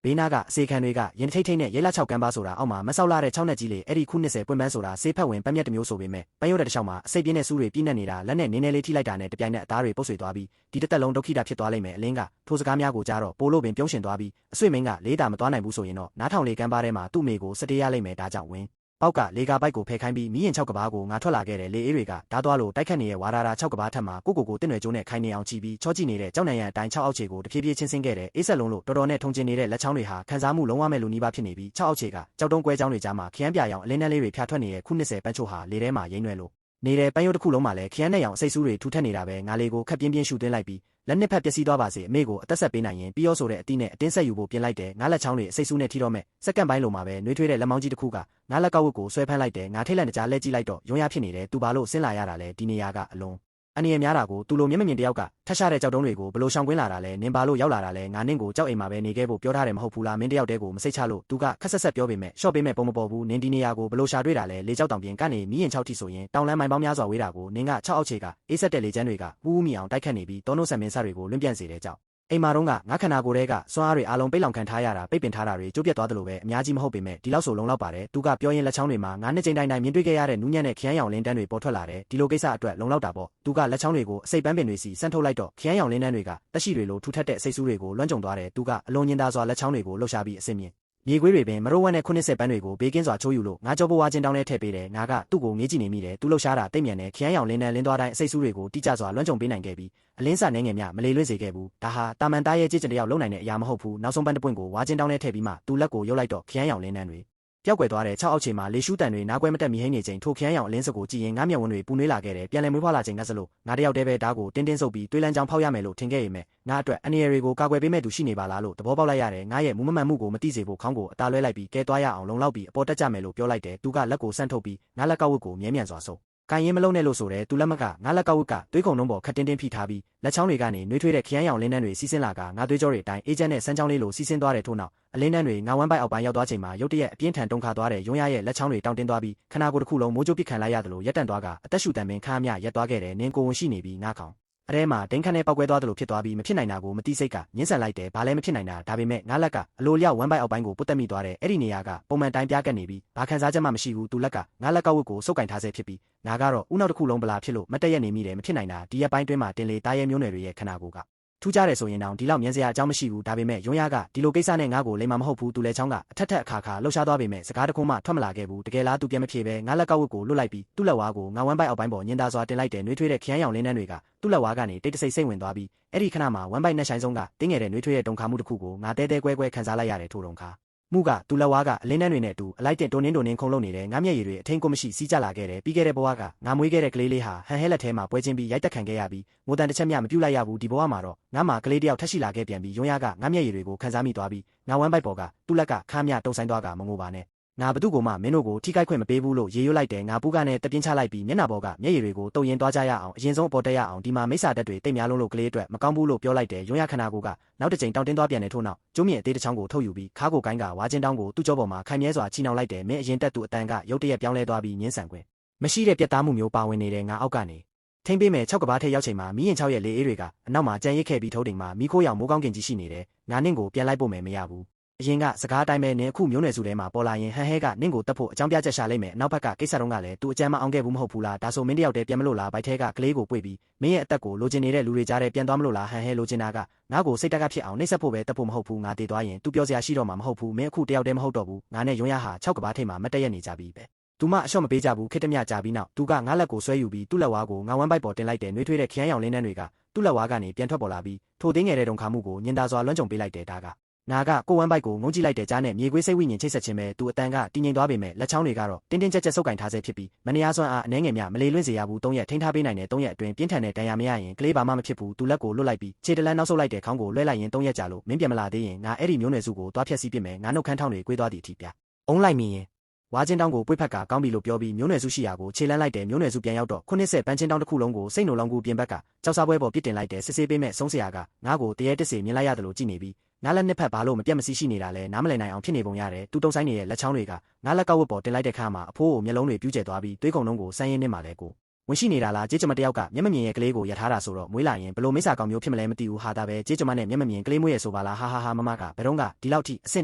ယ်ဘေးနားကအစေခံတွေကရင်ထိတ်ထိတ်နဲ့ရဲလာ6ကမ်းပါဆိုတာအောက်မှာမဆောက်လာတဲ့6နဲ့ကြီးလေအဲ့ဒီခု20ပွင့်ပန်းဆိုတာဆေးဖက်ဝင်ပန်းမြက်တစ်မျိုးဆိုပေမဲ့ပန်းရုပ်တဲ့တစ်ချောင်းမှာအစိပ်ပြင်းတဲ့ဆူးတွေပြင်းနေနေတာလက်နဲ့နင်းနေလေးထိလိုက်တာနဲ့တပြိုင်နက်အသားတွေပုတ်ဆွေသွားပြီးဒီတစ်သက်လုံးဒုက္ခိတာဖြစ်သွားလိမ့်မယ်အလင်းကထိုစကားများကိုကြားတော့ပိုလို့ပင်ပြုံးရှင်သွားပြီးအဆွေမင်းကလေးတာမသွားနိုင်ဘူးဆိုရင်တော့နားထောင်လေကမ်းပါထဲမှာသူ့မိကိုစတေးရလိမ့်မယ်ဒါကြောင့်ဝင်ပေါက်ကလေကာပိုက်ကိုဖယ်ခိုင်းပြီးမီးရင်6ကဘာကိုငါထွက်လာခဲ့တယ်လေအေးတွေကဓာသွားလို့တိုက်ခတ်နေတဲ့ဝါရာ6ကဘာထက်မှာကိုတင်းရွယ်ကျိုးနဲ့ခိုင်းနေအောင်ကြည့်ပြီးချောကြည့်နေတဲ့ကြောက်နံရံအတိုင်း6အောက်ခြေကိုတဖြည်းဖြည်းချင်းဆင်းခဲ့တယ်အေးဆက်လုံးလို့တော်တော်နဲ့ထုံကျင်နေတဲ့လက်ချောင်းတွေဟာခံစားမှုလုံးဝမဲ့လူနီးပါးဖြစ်နေပြီး6အောက်ခြေကကြောက်တုံးကွဲချောင်းတွေကြားမှာခရမ်းပြရောင်အလင်းနှဲလေးတွေဖြာထွက်နေတဲ့ခု20ပန်းချို့ဟာလေထဲမှာရိမ့်ရွယ်လို့နေတဲ့ပန်းရုပ်တစ်ခုလုံးမှာလည်းခရမ်းနဲ့ရောင်အစိတ်ဆူးတွေထူထပ်နေတာပဲငါလေးကိုခက်ပြင်းပြင်းရှူသွင်းလိုက်ပြီးလက်နှစ်ဖက်ပျက်စီးသွားပါစေအမေကိုအသက်ဆက်ပေးနိုင်ရင်ပြီးရောဆိုတဲ့အတီးနဲ့အတင်းဆက်ယူဖို့ပြင်လိုက်တယ်ငါလက်ချောင်းတွေအစိတ်ဆူးနဲ့ထိတော့မဲ့စက္ကန့်ပိုင်းလိုမှာပဲနှွေးထွေးတဲ့လက်မောင်းကြီးတစ်ခုကငါလက်ကောက်ဝတ်ကိုဆွဲဖမ်းလိုက်တယ်ငါထိတ်လန့်တကြားလဲကြည့်လိုက်တော့ရုံရဖြစ်နေတယ်သူဘာလို့ဆင်းလာရတာလဲဒီနေရာကအလုံးအနေရများတာကိုသူလိုမျက်မမြင်တယောက်ကထက်ရှားတဲ့ကြောက်တုံးတွေကိုဘလို့ရှောင်ကွင်းလာတာလဲနင်ဘာလို့ရောက်လာတာလဲငါနင့်ကိုကြောက်အိမ်မှာပဲနေခဲ့ဖို့ပြောထားတယ်မဟုတ်ဘူးလားမင်းတယောက်တည်းကိုမစိတ်ချလို့သူကခက်ဆက်ဆက်ပြောပေမဲ့ရှော့ပေးမဲ့ပုံမပေါ်ဘူးနင်ဒီနေရာကိုဘလို့ရှာတွေ့တာလဲလေကြောက်တောင်ပြင်ကနေမီးရင်6ထိဆိုရင်တောင်လမ်းမိုင်ပေါင်းများစွာဝေးတာကိုနင်က6အောက်ခြေကအေးဆက်တဲ့လေချမ်းတွေကဝူးဝူးမြအောင်တိုက်ခတ်နေပြီးတောနိုးဆန်မင်းစတွေကိုလွင့်ပြန့်စေတဲ့ကြောက်အိမ်မာတော့ကငါခန္ဓာကိုယ်ထဲကစွမ်းအားတွေအားလုံးပိတ်လောင်ခံထားရတာပိတ်ပင်ထားတာတွေကျိုးပြတ်သွားတယ်လို့ပဲအများကြီးမဟုတ်ပေမဲ့ဒီလောက်ဆိုလုံလောက်ပါတယ်သူကပြောရင်လက်ချောင်းတွေမှာငါနှစ်ကြိမ်တိုင်းမြင်တွေ့ခဲ့ရတဲ့နူးညံ့တဲ့ခရမ်းရောင်လင်းတန်းတွေပေါ်ထွက်လာတယ်ဒီလိုကိစ္စအတွက်လုံလောက်တာပေါ့သူကလက်ချောင်းတွေကိုအစိပ်ပန်းပင်တွေစီဆန်းထုတ်လိုက်တော့ခရမ်းရောင်လင်းတန်းတွေကတက်ရှိတွေလိုထူထပ်တဲ့အစိပ်ဆူးတွေကိုလွှမ်းကြုံသွားတယ်သူကအလွန်ညင်သာစွာလက်ချောင်းတွေကိုလှုပ်ရှားပြီးအစင်မြင့်မြေခွေးတွေပင်မရိုးဝမ်းနဲ့90ပန်းတွေကိုဘေးကင်းစွာချိုးယူလို့ငါကြောဘဝချင်းတောင်းနဲ့ထည့်ပေးတယ်ငါကသူ့ကိုငေးကြည့်နေမိတယ်သူလှုပ်ရှားတာတိတ်မြန်တဲ့ခရမ်းရောင်လင်းတန်းလင်းသွားတိုင်းအစိပ်ဆူးတွေကိုတိကျစွာလွှမ်းကြုံပေးနိုင်ခဲ့ပြီးအလင်းစနေငယ်မြမလေးလွင့်စေခဲ့ဘူးဒါဟာတာမန်သားရဲ့ကြည်ကျင်တယောက်လုံနိုင်တဲ့အရာမဟုတ်ဘူးနောက်ဆုံးပန်းတစ်ပွင့်ကိုဝါချင်းတောင်းနဲ့ထည့်ပြီးမှသူ့လက်ကိုရုပ်လိုက်တော့ခရမ်းရောင်လင်းတန်းတွေ ပျောက်ကွယ်သွားတဲ့6အောက်ခြေမှာလေရှုတန်တွေနားကွဲမတက်မီဟိနေချိန်ထိုခရမ်းရောင်အလင်းစကိုကြည့်ရင်ငါးမျက်ဝန်းတွေပူနွေးလာခဲ့တယ်ပြန်လည်မွေးဖွားလာချိန်ကစလို့ငါတယောက်တည်းပဲဓာတ်ကိုတင်းတင်းဆုပ်ပြီးတွေးလန်းချောင်းဖောက်ရမယ်လို့ထင်ခဲ့ရမယ်ငါအတွက်အန္တရာယ်တွေကိုကာကွယ်ပေးမဲ့သူရှိနေပါလားလို့သဘောပေါက်လိုက်ရတယ်ငါရဲ့မူမမှန်မှုကိုမသိစေဖို့ခေါင်းကိုအသာလွှဲလိုက်ပြီးကဲသွားရအောင်လုံလောက်ပြီးအပေါ်တက်ကြမယ်လို့ပြောလိုက်တယ်သူကလက်ကိုဆန့်ထုတ်ပြီးငါလက်ကောက်ဝတ်ကိုမြဲမြံစွာဆုပ်ကိုင်ရင်မလုံးနဲ့လို့ဆိုတယ်သူလက်မကငါလက်ကောက်ဝတ်ကသွေးခုံလုံးပေါ်ခတ်တင်းတင်းဖိထားပြီးလက်ချောင်းတွေကနေနှွေးထွေးတဲ့ခရမ်းရောင်လင်းနှန်းတွေစီးဆင်းလာကငါသွေးကြောတွေအတိုင်းအေးချမ်းတဲ့စမ်းချောင်းလေးလိုစီးဆင်းသွားတဲ့ထို့နောက်အလင်းနှန်းတွေငါဝမ်းပိုက်အောက်ပိုင်းရောက်သွားချိန်မှာရုတ်တရက်အပြင်းထန်တုန်ခါသွားတဲ့ယွန်းရရဲ့လက်ချောင်းတွေတောင့်တင်းသွားပြီးခနာကိုယ်တစ်ခုလုံးမိုးကြိုးပစ်ခံလိုက်ရတယ်လို့ရက်တန့်သွားကအသက်ရှူတန်ပင်ခါမြရက်သွားခဲ့တယ်နင်းကိုဝင်ရှိနေပြီးငါခေါင်အထဲမှာဒိန်းခန့်နဲ့ပောက်ကွဲသွားတယ်လို့ဖြစ်သွားပြီးမဖြစ်နိုင်တာကိုမသိစိတ်ကညှင်းဆန်လိုက်တယ်ဘာလဲမဖြစ်နိုင်တာဒါပေမဲ့ငါလက်ကအလိုလျောက်ဝမ်းပိုက်အောက်ပိုင်းကိုပုတ်တက်မိသွားတယ်အဲ့ဒီနေရာကပုံမှန်တိုင်းပြားကတ်နေပြီးဘာခံစားချက်မှမရှိဘူးသူလက်ကငါလက်ကောက်ဝတ်ကိုစုပ်ကင်ထားဆဲဖြစ်ပြီးငါကတော့ဥနောက်တစ်ခုလုံးပလာဖြစ်လို့မတက်ရက်နေမိတယ်မဖြစ်နိုင်တာဒီရက်ပိုင်းတွင်းမှာတင်လေတားရဲမျိုးနွယ်တွေရဲ့ခနာကိုကထူးခြားတယ်ဆိုရင်တောင်ဒီလောက်မြင်စရာအကြောင်းမရှိဘူးဒါပေမဲ့ယွန်းရကဒီလိုကိစ္စနဲ့ငါ့ကိုလိမ်မာမဟုတ်ဘူးသူလည်းချောင်းကအထက်ထက်အခါခါလှုပ်ရှားသွားပေမဲ့စကားတခုမှထွက်မလာခဲ့ဘူးတကယ်လားသူပြန်မဖြေပဲငါလက်ကောက်ဝတ်ကိုလွတ်လိုက်ပြီးသူ့လက်ဝါးကိုငါဝမ်းပိုက်အောက်ပိုင်းပေါ်ညင်သာစွာတင်လိုက်တယ်နှွေးထွေးတဲ့ခရမ်းရောင်လင်းနှန်းတွေကသူ့လက်ဝါးကနေတိတ်တဆိတ်စိတ်ဝင်သွားပြီးအဲ့ဒီခဏမှာဝမ်းပိုက်နဲ့ဆိုင်ဆုံးကတင်းငယ်တဲ့နှွေးထွေးတဲ့တုန်ခါမှုတစ်ခုကိုငါတဲတဲကွဲကွဲခံစားလိုက်ရတယ်ထို့တုန်ခါမှုကသူ့လက်ဝါးကအလင်းနှန်းတွေနဲ့အတူအလိုက်တင်တိုးနင်းခုန်လုံနေတဲ့ငါမျက်ရည်တွေအထင်းကိုမရှိစီးကြလာခဲ့တယ်ပြီးခဲ့တဲ့ဘဝကငါမွေးခဲ့တဲ့ကလေးလေးဟာဟန်ဟဲလက်ထဲမှာပွဲချင်းပြီးရိုက်တက်ခံခဲ့ရပြီးငိုတန်တစ်ချက်မျှမပြုတ်လိုက်ရဘူးဒီဘဝမှာတော့ငါမှာကလေးတယောက်ထက်ရှိလာခဲ့ပြန်ပြီးယွန်းရကငါမျက်ရည်တွေကိုခံစားမိသွားပြီးငါဝမ်းပိုက်ပေါ်ကသူ့လက်ကခါမြတုံဆိုင်သွားကမငိုပါနဲ့ငါဘသူ့ကိုမှမင်းတို့ကိုထိခိုက်ခွင့်မပေးဘူးလို့ရေရွတ်လိုက်တယ်ငါပူးကနဲ့တပြင်းချလိုက်ပြီးမျက်နှာပေါ်ကမျက်ရည်တွေကိုတုံရင်သွားကြရအောင်အရင်ဆုံးအပေါ်တက်ရအောင်ဒီမှာမိစ္ဆာတက်တွေတိတ်များလုံးလို့ကလေးအတွက်မကောင်းဘူးလို့ပြောလိုက်တယ်ယွန်းရခနာကိုကနောက်တစ်ချိန်တောင်းတင်းသွားပြန်တယ်ထို့နောက်ကျိုးမြင့်အသေးတစ်ချောင်းကိုထုတ်ယူပြီးခါကိုကိုင်းကဝါချင်းတောင်းကိုသူ့ကြောပေါ်မှာခိုင်မြဲစွာချီနှောင်လိုက်တယ်မင်းအရင်တက်သူအတန်ကရုတ်တရက်ပြောင်းလဲသွားပြီးညင်းဆန်ခွင့်မရှိတဲ့ပြက်သားမှုမျိုးပါဝင်နေတဲ့ငါအောက်ကနေထိမ့်ပေးမယ်6ကဘာထဲရောက်ချိန်မှာမီးရင်6ရဲ့လေအေးတွေကအနောက်မှာကြံရစ်ခဲ့ပြီးထုံးတိမ်မှာမီးခိုးရောင်မိုးကောင်းကင်ကြီးရှိနေတယ်ငါနင့်ကိုပြန်လိုက်ဖို့မယ်မရဘူးအရင်ကစကားအတိုင်းပဲနင်အခုမျိုးနွယ်စုထဲမှာပေါ်လာရင်ဟန်ဟဲကနင့်ကိုတက်ဖို့အကြောင်းပြချက်ရှာလိုက်မယ်အနောက်ဘက်ကကိစ္စတုန်းကလည်းသူအကြမ်းမအောင်ခဲ့ဘူးမဟုတ်ဘူးလားဒါဆိုမင်းတယောက်တည်းပြန်မလို့လားဘိုက်ထဲကကလေးကိုပွေပြီးမင်းရဲ့အသက်ကိုလိုချင်နေတဲ့လူတွေကြားထဲပြန်သွားမလို့လားဟန်ဟဲလိုချင်တာကငါ့ကိုစိတ်တက်ကဖြစ်အောင်နှိမ့်ဆက်ဖို့ပဲတက်ဖို့မဟုတ်ဘူးငါတည်သွားရင်သူပြောစရာရှိတော့မှာမဟုတ်ဘူးမင်းအခုတယောက်တည်းမဟုတ်တော့ဘူးငါနဲ့ယွန်းရဟာ6ကဘာထိပ်မှာမတက်ရက်နေကြပြီပဲသူမအလျှော့မပေးကြဘူးခိတ္တမြကြာပြီးနောက်သူကငါလက်ကိုဆွဲယူပြီးသူ့လက်ဝါးကိုငါဝမ်းပိုက်ပေါ်တင်လိုက်တယ်နှွေးထွေးတဲ့ခရမ်းရောင်လင်းနှန်းတွေကသူ့လက်ဝါးကနေပြန်ထွက်ပေါ်လာပြီးထိုသိငယ်တဲ့တုံခါမှုကိုညင်သာစွာလွှမ်းကြုံပေးလိုက်တယ်ဒါကနာကကိုဝမ်းပိုက်ကိုငုံကြည့်လိုက်တဲ့ကြားနဲ့မြေခွေးစိတ်ဝိညာဉ်ချိတ်ဆက်ခြင်းပဲသူအတန်ကတည်ငြိမ်သွားပေမဲ့လက်ချောင်းတွေကတော့တင်းတင်းကြပ်ကြပ်ဆုပ်ကင်ထားဆဲဖြစ်ပြီးမနေရစွမ်းအားအနှဲငယ်များမလေလွင့်စေရဘူး3ရက်ထိန်းထားပေးနိုင်တဲ့3ရက်အတွင်းပြင်းထန်တဲ့ဒဏ်ရာမရရင်ကလေးဘာမှမဖြစ်ဘူးသူလက်ကိုလွတ်လိုက်ပြီးခြေတလန်းနောက်ဆုပ်လိုက်တဲ့ခေါင်းကိုလွှဲလိုက်ရင်3ရက်ကြာလို့မင်းပြန်မလာသေးရင်ငါအဲ့ဒီမျိုးနွယ်စုကိုတွားဖြက်စီးပစ်မယ်ငါနှုတ်ခမ်းထောင်းတွေကွေးသွားသည့်အထိပြအုံးလိုက်မိရင်ဝါချင်းတောင်းကိုပွေ့ဖက်ကကောင်းပြီလို့ပြောပြီးမျိုးနွယ်စုရှိရာကိုခြေလန်းလိုက်တဲ့မျိုးနွယ်စုပြန်ရောက်တော့90ပန်းချင်းတောင်းတစ်ခုလုံးကိုစိတ်နိုလောင်ကူပြင်ဘက်ကကြောက်စားပွဲပေါ်ပြစ်တင်လိုက်တဲ့စစ်ဆေးပေးမဲ့ဆုံးစရာကငါ့ကိုတရေတစေမြင်လိုက်ရတယ်လို့ကြည့်နေပြီးငါလက်နှစ်ဖက်ဘာလို့မပြတ်မစီးရှိနေတာလဲနားမလည်နိုင်အောင်ဖြစ်နေပုံရတယ်သူတုံဆိုင်နေတဲ့လက်ချောင်းတွေကငါလက်ကောက်ဝတ်ပေါ်တင်လိုက်တဲ့ခါမှာအဖိုးကိုမျက်လုံးတွေပြူးကျဲသွားပြီးသွေးကုံလုံးကိုစမ်းရင်းနေမှလဲကိုဝင်ရှိနေတာလားကြေးကျမတယောက်ကမျက်မမြင်ရဲ့ကလေးကိုရထားတာဆိုတော့မွေးလာရင်ဘလို့မိစ္ဆာကောင်မျိုးဖြစ်မလဲမသိဘူးဟာတာပဲကြေးကျမနဲ့မျက်မမြင်ကလေးမွေးရဲ့ဆိုပါလားဟာဟာဟာမမကဘယ်တော့ကဒီလောက်ထိအဆင့်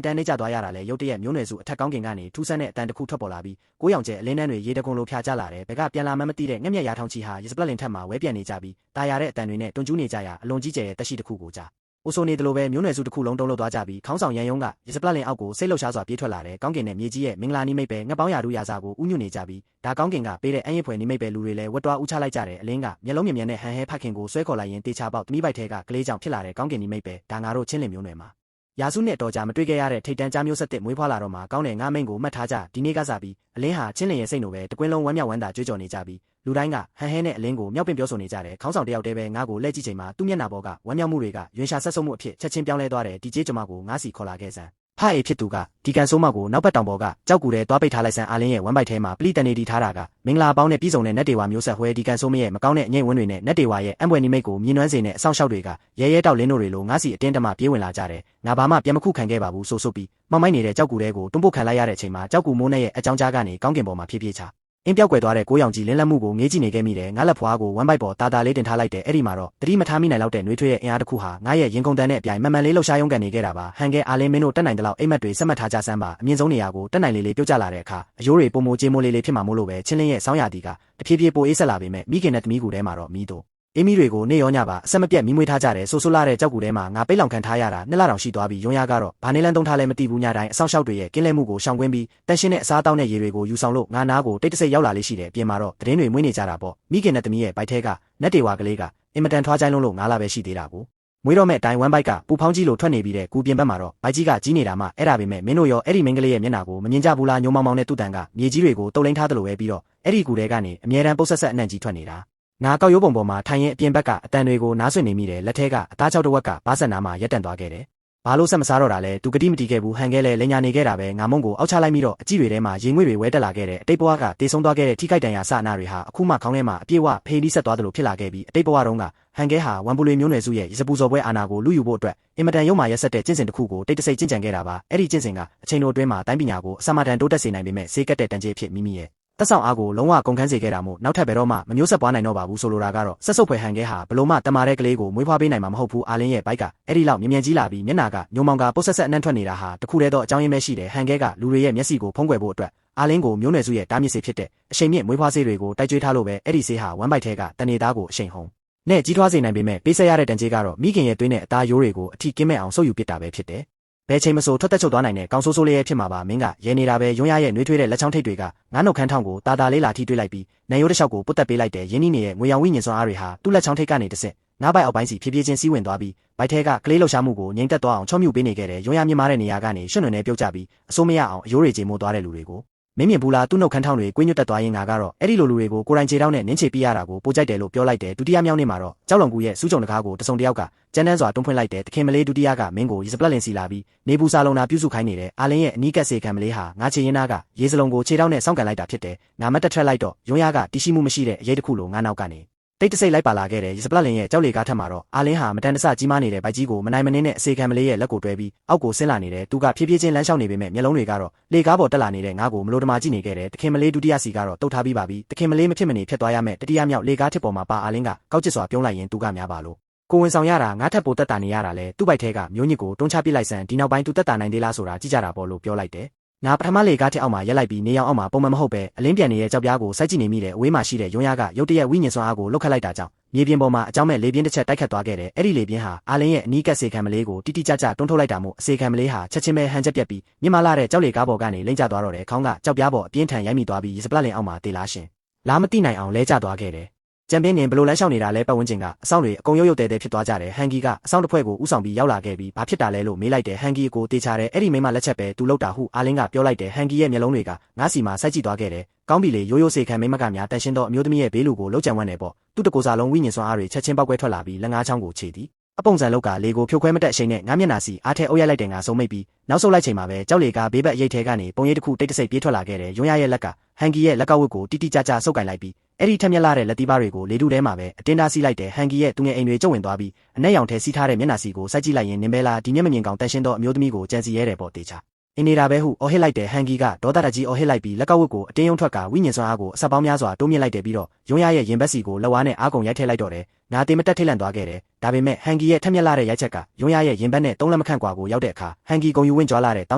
တန်းနေကြသွားရတာလဲရုတ်တရက်မျိုးနွယ်စုအထက်ကောင်းကင်ကနေထူးဆန်းတဲ့အတန်တစ်ခုထွက်ပေါ်လာပြီးကိုရောင်ကျဲအလင်းနှန်းတွေရေတကုံလိုဖြာကျလာတယ်ဘက်ကပြန်လာမှမသိတဲ့ငှက်မြက်ရာထောင်ချီဟာရစပလက်လင်ထက်မှာဝဲပြန်နေကြပြီးတာယာတဲ့အတန်တွေနဲ့တွန်ကျူးနေကြရအလွန်ကြီးကျယ်တဲ့တက်ရှိတစ်ခုကိုကြားအိုဆိုနေတယ်လို့ပဲမျိုးနွယ်စုတစ်ခုလုံးတုံးလို့သွားကြပြီးခေါင်းဆောင်ရန်ယုံကရစပလက်လင်အောက်ကိုစိတ်လှုပ်ရှားစွာပြေးထွက်လာတယ်ကောင်းကင်နဲ့မြေကြီးရဲ့မင်္ဂလာနိမိတ်ပဲငှက်ပေါင်းရာထူးရာစာကိုဥညွတ်နေကြပြီးဒါကောင်းကင်ကပေးတဲ့အံ့ရဖွယ်နိမိတ်ပဲလူတွေလည်းဝတ်တွားဥချလိုက်ကြတယ်အလင်းကမျက်လုံးမြင်မြန်နဲ့ဟန်ဟဲဖခင်ကိုဆွဲခေါ်လိုက်ရင်တေချာပေါက်သမီးပိုက်ထဲကကလေးကြောင့်ဖြစ်လာတဲ့ကောင်းကင်နိမိတ်ပဲဒါငါတို့ချင်းလင်မျိုးနွယ်မှာရာစုနဲ့တော်ကြာမတွေ့ခဲ့ရတဲ့ထိတ်တန်းကြားမျိုးဆက်တစ်မွေးဖွားလာတော့မှကောင်းတဲ့ငါမိန်ကိုမှတ်ထားကြဒီနေ့ကစားပြီးအလင်းဟာချင်းလင်ရဲ့စိတ်လိုပဲတကွင်းလုံးဝမ်းမြောက်ဝမ်းသာကြွေးကြော်နေကြပြီးလူတိုင်းကဟန်ဟဲနဲ့အလင်းကိုမြောက်ပင်ပြောဆိုနေကြတယ်ခေါင်းဆောင်တယောက်တည်းပဲငါ့ကိုလှည့်ကြည့်ချိန်မှာသူ့မျက်နှာပေါ်ကဝမ်းမြောက်မှုတွေကရွှင်ရှာဆက်ဆုပ်မှုအဖြစ်ချက်ချင်းပြောင်းလဲသွားတယ်ဒီကျေးကျွန်မကိုငါစီခေါ်လာခဲ့စမ်းဖအေးဖြစ်သူကဒီကန်ဆိုးမကိုနောက်ဘက်တောင်ပေါ်ကကြောက်ကူတဲ့တွားပိတ်ထားလိုက်စမ်းအာလင်းရဲ့ဝမ်းပိုက်ထဲမှာပလိတန်နေတီထားတာကမင်္ဂလာပေါင်းနဲ့ပြည်စုံတဲ့နတ်တေဝါမျိုးဆက်ဝဲဒီကန်ဆိုးမရဲ့မကောင်းတဲ့အငိမ့်ဝန်းတွေနဲ့နတ်တေဝါရဲ့အံပွဲနိမိတ်ကိုမြင်နွမ်းစေတဲ့အဆောင်ရှောက်တွေကရဲရဲတောက်လင်းတို့တွေလိုငါစီအတင်းတမပြေးဝင်လာကြတယ်ငါဘာမှပြန်မခုခံခဲ့ပါဘူးဆိုပြီးမောင်မိုက်နေတဲ့ကြောက်ကူတဲ့ကိုတွန်းပုတ်ခံလိုက်ရတဲ့အချိန်မှာကြောက်ကူမိုးနဲ့ရဲ့အကြောင်းကြားကနေကောင်းကင်ပေါ်မှာဖြည်းဖြည်းချအင်းပြောက်ကွယ်သွားတဲ့ကိုရောင်ကြီးလင်းလက်မှုကိုငေးကြည့်နေခဲ့မိတယ်ငါလက်ဖွားကိုဝမ်းပိုက်ပေါ်တာတာလေးတင်ထားလိုက်တယ်အဲ့ဒီမှာတော့တတိမထားမိနိုင်လောက်တဲ့နှွေးထွေးရဲ့အင်အားတစ်ခုဟာငါရဲ့ရင်ကုန်တန်းနဲ့အပြိုင်မှန်မှန်လေးလှုပ်ရှားရုံးကန်နေခဲ့တာပါဟန်ကဲအာလင်းမင်းတို့တက်နိုင်တဲ့လောက်အိမ်မက်တွေစက်မှတ်ထားကြစမ်းပါအမြင့်ဆုံးနေရာကိုတက်နိုင်လေးပြုတ်ကျလာတဲ့အခါအယိုးတွေပုံမိုးကြေးမိုးလေးဖြစ်မှာမို့လို့ပဲချင်းလင်းရဲ့စောင်းရတီကတဖြည်းဖြည်းပိုအေးဆက်လာပေမဲ့မိခင်နဲ့သမီးကူထဲမှာတော့မီးတို့အေးမီတွေကိုနေရောညပါအဆက်မပြတ်မီးမွေးထားကြတယ်ဆိုလာတဲ့ကြောက်ကူထဲမှာငါပိတ်လောင်ခံထားရတာနှစ်လတောင်ရှိသွားပြီးယွန်းရကတော့ဘာနေလန်းသုံးထားလဲမသိဘူးညတိုင်းအဆောင်ရှောက်တွေရဲ့ကင်းလဲမှုကိုရှောင်ကွင်းပြီးတန်ရှင်းတဲ့အစားအသောက်နဲ့ရေတွေကိုယူဆောင်လို့ငါနားကိုတိတ်တဆိတ်ရောက်လာလေးရှိတယ်အပြင်မှာတော့သတင်းတွေမွေးနေကြတာပေါ့မိခင်နဲ့သမီးရဲ့ဘိုက်ထဲကနတ်တေဝါကလေးကအင်မတန်ထွားချိုင်းလုံးလို့ငါလာပဲရှိသေးတာကို မွေးတော့မဲ့တိုင်းဝမ်ဘိုက်ကပူဖောင်းကြီးလိုထွက်နေပြီးတဲ့ကူပြင်ဘက်မှာတော့ဘိုက်ကြီးကကြီးနေတာမှအဲ့ဒါပေမဲ့မင်းတို့ရောအဲ့ဒီမင်းကလေးရဲ့မျက်နှာကိုမမြင်ကြဘူးလားညိုမောင်မောင်နဲ့သူ့တန်ကမြေကြီးတွေကိုတုပ်လိန်ထားသလိုပဲပြီးတော့အဲ့ဒီကူထဲကနေအမြဲတမ်းပုတ်ဆက်ဆက်အနှံ့ကြီးထွက်နေတာငါကောက်ရိုးပုံပေါ်မှာထိုင်ရင်အပြင်ဘက်ကအတန်တွေကိုနားဆွင့်နေမိတယ်လက်ထဲကအသားချောက်တစ်ဝက်ကဘားဆက်နာမှာရက်တန့်သွားခဲ့တယ်ဘာလို့ဆက်မစားတော့တာလဲသူကတိမတီခဲ့ဘူးဟန်ခဲလဲလင်ညာနေခဲ့တာပဲငါမုံကိုအောက်ချလိုက်ပြီးတော့အကြည့်တွေထဲမှာရေငွေ့တွေဝဲတက်လာခဲ့တယ်အတိတ်ဘဝကတေဆုံးသွားခဲ့တဲ့ထိခိုက်တန်ရာစအနာတွေဟာအခုမှခေါင်းထဲမှာအပြည့်အဝဖေးလိဆက်သွားသလိုဖြစ်လာခဲ့ပြီးအတိတ်ဘဝတုန်းကဟန်ခဲဟာဝမ်ပူလွေမျိုးနွယ်စုရဲ့ရစပူစော်ပွဲအာဏာကိုလူယူဖို့အတွက်အင်မတန်ရုံမာရက်ဆက်တဲ့ကျင့်စဉ်တစ်ခုကိုတိတ်တဆိတ်ကျင့်ကြံခဲ့တာပါအဲ့ဒီကျင့်စဉ်ကအချိန်တိုအတွင်းမှာတိုင်းပညာကိုအစမတန်တိုးတက်စေနိုင်ပေမဲ့ဈေးကက်တဲ့တန်ကြေးဖြစ်မိမိရဲ့တက်ဆောင်အားကိုလုံးဝကုန်ခန်းစေခဲ့တာမို့နောက်ထပ်ဘယ်တော့မှမမျိုးဆက်ပွားနိုင်တော့ပါဘူးဆိုလိုတာကတော့ဆက်စုပ်ဖွယ်ဟန်ခဲဟာဘလို့မှတမာတဲ့ကလေးကိုမွေးဖွားပေးနိုင်မှာမဟုတ်ဘူးအာလင်းရဲ့ဘိုက်ကအဲ့ဒီလောက်မြ мян ကြီးလာပြီးမျက်နှာကညုံမောင်ကပုတ်ဆက်ဆက်အနှံ့ထွက်နေတာဟာတခုတည်းသောအကြောင်းရင်းပဲရှိတယ်ဟန်ခဲကလူတွေရဲ့မျက်စိကိုဖုံးကွယ်ဖို့အတွက်အာလင်းကိုမျိုးနွယ်စုရဲ့တားမြစ်စေဖြစ်တဲ့အရှိန်မြင့်မွေးဖွားဆေးတွေကိုတိုက်ကြွေးထားလို့ပဲအဲ့ဒီဆေးဟာဝမ်ဘိုက်ထဲကတနေသားကိုအရှိန်ဟုန်နဲ့ကြီးထွားစေနိုင်ပေမဲ့ပေးဆက်ရတဲ့တန်ကြေးကတော့မိခင်ရဲ့သွေးနဲ့အသားရိုးတွေကိုအထီးကင်းမဲ့အောင်ဆုပ်ယူပစ်တာပဲဖြစ်တယ်ဘယ်ချိန်မဆိုထွက်သက်ချုပ်သွားနိုင်တဲ့ကောင်းဆိုးဆိုးလေးရဲ့ဖြစ်မှာပါမင်းကရဲနေတာပဲရုံးရရဲ့နှွေးထွေးတဲ့လက်ချောင်းထိပ်တွေကငါးနှုတ်ခမ်းထောင်ကိုတာတာလေးလာထိတွေးလိုက်ပြီးနေရိုးတစ်လျှောက်ကိုပုတ်တက်ပေးလိုက်တဲ့ရင်းနှီးနေတဲ့ငွေရောင်ဝိညာဉ်စွမ်းအားတွေဟာသူ့လက်ချောင်းထိပ်ကနေတစ်ဆင့်ငါးပိုက်အောက်ပိုင်းစီဖြည်းဖြည်းချင်းစီးဝင်သွားပြီးဘိုက်ထဲကကလေးလှုပ်ရှားမှုကိုငြိမ်သက်သွားအောင်ချော့မြူပေးနေခဲ့တဲ့ရုံးရမြင့်မားတဲ့နေရာကနေရွှွန့်နွယ်နေပြုတ်ကျပြီးအစိုးမရအောင်အယိုးတွေကြေမိုးသွားတဲ့လူတွေကိုမင်းမြင်ဘူးလားသူ့နှုတ်ခမ်းထောင်တွေကွင်းညွတ်တက်သွားရင်ငါကတော့အဲ့ဒီလိုလူတွေကိုကိုယ်တိုင်ခြေထောက်နဲ့နင်းချေပြရတာကိုပိုကြိုက်တယ်လို့ပြောလိုက်တယ်ဒုတိယမြောက်နေ့မှာတော့ကြောက်လုံကူရဲ့စူးကြုံတကားကိုတစုံတစ်ယောက်ကကျန်းတန်းစွာတွန်းဖွင့်လိုက်တယ်တခင်မလေးဒုတိယကမင်းကိုရေစပလက်လင်စီလာပြီးနေပူစာလုံးနာပြုစုခိုင်းနေတယ်အာလင်းရဲ့အနီးကပ်စေခံမလေးဟာငါချေရင်သားကရေစလုံးကိုခြေထောက်နဲ့စောင့်ကန်လိုက်တာဖြစ်တယ်ငါမတ်တက်ထက်လိုက်တော့ရုံးရကတီးရှိမှုမရှိတဲ့အရေးတစ်ခုလိုငါနောက်ကနေတိတ်တဆိတ်လိုက်ပါလာခဲ့တဲ့ရေစပလက်လင်ရဲ့ကြောက်လေကားထက်မှာတော့အာလင်းဟာမတန်တဆကြီးမားနေတဲ့ဘိုက်ကြီးကိုမနိုင်မနှင်းနဲ့အစေခံမလေးရဲ့လက်ကိုတွဲပြီးအောက်ကိုဆင်းလာနေတယ်သူကဖြည်းဖြည်းချင်းလမ်းလျှောက်နေပေမဲ့မျက်လုံးတွေကတော့လေကားပေါ်တက်လာနေတဲ့ငါ့ကိုမလိုတမာကြည့်နေခဲ့တယ်တခင်မလေးဒုတိယစီကတော့တုတ်ထားပြီးပါပြီတခင်မလေးမဖြစ်မနေဖြတ်သွားရမယ်တတိယမြောက်လေကားထစ်ပေါ်မှာပါအာလင်းကကောက်ကျစ်စွာပြုံးလိုက်ရင်သူကများပါလို့ကိုဝင်ဆောင်ရတာငါထက်ပိုတက်တာနေရတာလဲသူ့ဘိုက်ထဲကမျိုးညစ်ကိုတွန်းချပစ်လိုက်စမ်းဒီနောက်ပိုင်းသူတက်တာနိုင်သေးလားဆိုတာကြည့်ကြတာပေါ့လို့ပြောလိုက်တယ်ငါပထမလေကားထက်အောက်မှာရက်လိုက်ပြီးနေအောင်အောက်မှာပုံမှန်မဟုတ်ပဲအလင်းပြန်နေတဲ့ကြောက်ပြားကိုစိုက်ကြည့်နေမိတဲ့အဝေးမှာရှိတဲ့ရုံးရကရုတ်တရက်ဝိညာဉ်စွမ်းအားကိုလုတ်ခတ်လိုက်တာကြောင့်မြေပြင်ပေါ်မှာအကြောင်းမဲ့လေပြင်းတစ်ချက်တိုက်ခတ်သွားခဲ့တယ်အဲ့ဒီလေပြင်းဟာအာလင်းရဲ့အနီးကပ်စေခံမလေးကိုတိတိကျကျတွန်းထုတ်လိုက်တာမို့အစေခံမလေးဟာချက်ချင်းပဲဟန်ချက်ပြက်ပြီးမြင့်မာလာတဲ့ကြောက်လေကားပေါ်ကနေလိမ့်ကျသွားတော့တယ်ခေါင်းကကြောက်ပြားပေါ်အပြင်းထန်ရိုက်မိသွားပြီးစပလက်လင်အောက်မှာတေလားရှင်လားမသိနိုင်အောင်လဲကျသွားခဲ့တယ်ကျန်ပင်းနေဘလို့လမ်းလျှောက်နေတာလဲပတ်ဝန်းကျင်ကအဆောင်တွေအကုန်ရုပ်ရုပ်တဲတဲဖြစ်သွားကြတယ်ဟန်ဂီကအဆောင်တစ်ဖွဲ့ကိုဥဆောင်ပြီးရောက်လာခဲ့ပြီးဘာဖြစ်တာလဲလို့မေးလိုက်တယ်ဟန်ဂီကိုတေချာတယ်အဲ့ဒီမိမလက်ချက်ပဲသူလောက်တာဟုအာလင်းကပြောလိုက်တယ်ဟန်ဂီရဲ့မျက်လုံးတွေကငါးစီမှာစိုက်ကြည့်သွားခဲ့တယ်ကောင်းပြီလေရိုးရိုးစေခံမိမကများတန်ရှင်းသောအမျိုးသမီးရဲ့ဘေးလူကိုလောက်ကြံဝန်းနေပေါ့သူ့တကိုယ်စားလုံးဝိညာဉ်စွမ်းအားတွေချက်ချင်းပေါက်ကွဲထွက်လာပြီးလက်ငါးချောင်းကိုခြေသည်အပုံစံလောက်ကလေကိုဖြိုခွဲမတက်အရှိန်နဲ့ငါးမျက်နှာစီအားထဲအုပ်ရိုက်လိုက်တယ်ငါဆုံးမိတ်ပြီးနောက်ဆုတ်လိုက်ချိန်မှာပဲကြောက်လေကဘေးဘက်ရိတ်ထဲကနေပုံရိပ်တစ်ခုတိတ်တဆိတ်ပြေးထွက်လာခဲ့တယ်ရုံးရရဲ့လက်ကဟန်ဂီရဲ့လက်ကဝတ်ကိုတိတိကျကျဆုပ်ကင်လိုက်ပြီးအဲ့ဒီထက်မြက်လာတဲ့လက်သီးပါးတွေကိုလေထုထဲမှာပဲအတင်းသားစီးလိုက်တယ်ဟန်ဂီရဲ့သူငယ်အိမ်တွေကျုပ်ဝင်သွားပြီးအနက်ရောင်ထဲစီးထားတဲ့မျက်နှာစီကိုစိုက်ကြည့်လိုက်ရင်နင်ပဲလားဒီမျက်မမြင်ကောင်တန်ရှင်းသောအမျိုးသမီးကိုကြံစီရဲတယ်ပေါ့တေချာအင်းနေတာပဲဟုအော်ဟစ်လိုက်တယ်ဟန်ဂီကဒေါသတကြီးအော်ဟစ်လိုက်ပြီးလက်ကဝတ်ကိုအတင်းယုံထွက်ကဝိညာဉ်စွမ်းအားကိုအဆက်ပေါင်းများစွာတိုးမြင့်လိုက်တယ်ပြီးတော့ရုံးရရဲ့ရင်ဘက်စီကိုလက်ဝါးနဲ့အားကုန်ရိုက်ထည့်လိုက်တော့တယ်ငါတေမတက်ထိတ်လန့်သွားခဲ့တယ်ဒါပေမဲ့ဟန်ဂီရဲ့ထက်မြက်လာတဲ့ရိုက်ချက်ကရုံးရရဲ့ရင်ဘက်နဲ့သုံးလက်မခန့်ကွာကိုရောက်တဲ့အခါဟန်ဂီဂုံယူဝင့်ကြွားလာတဲ့တောင်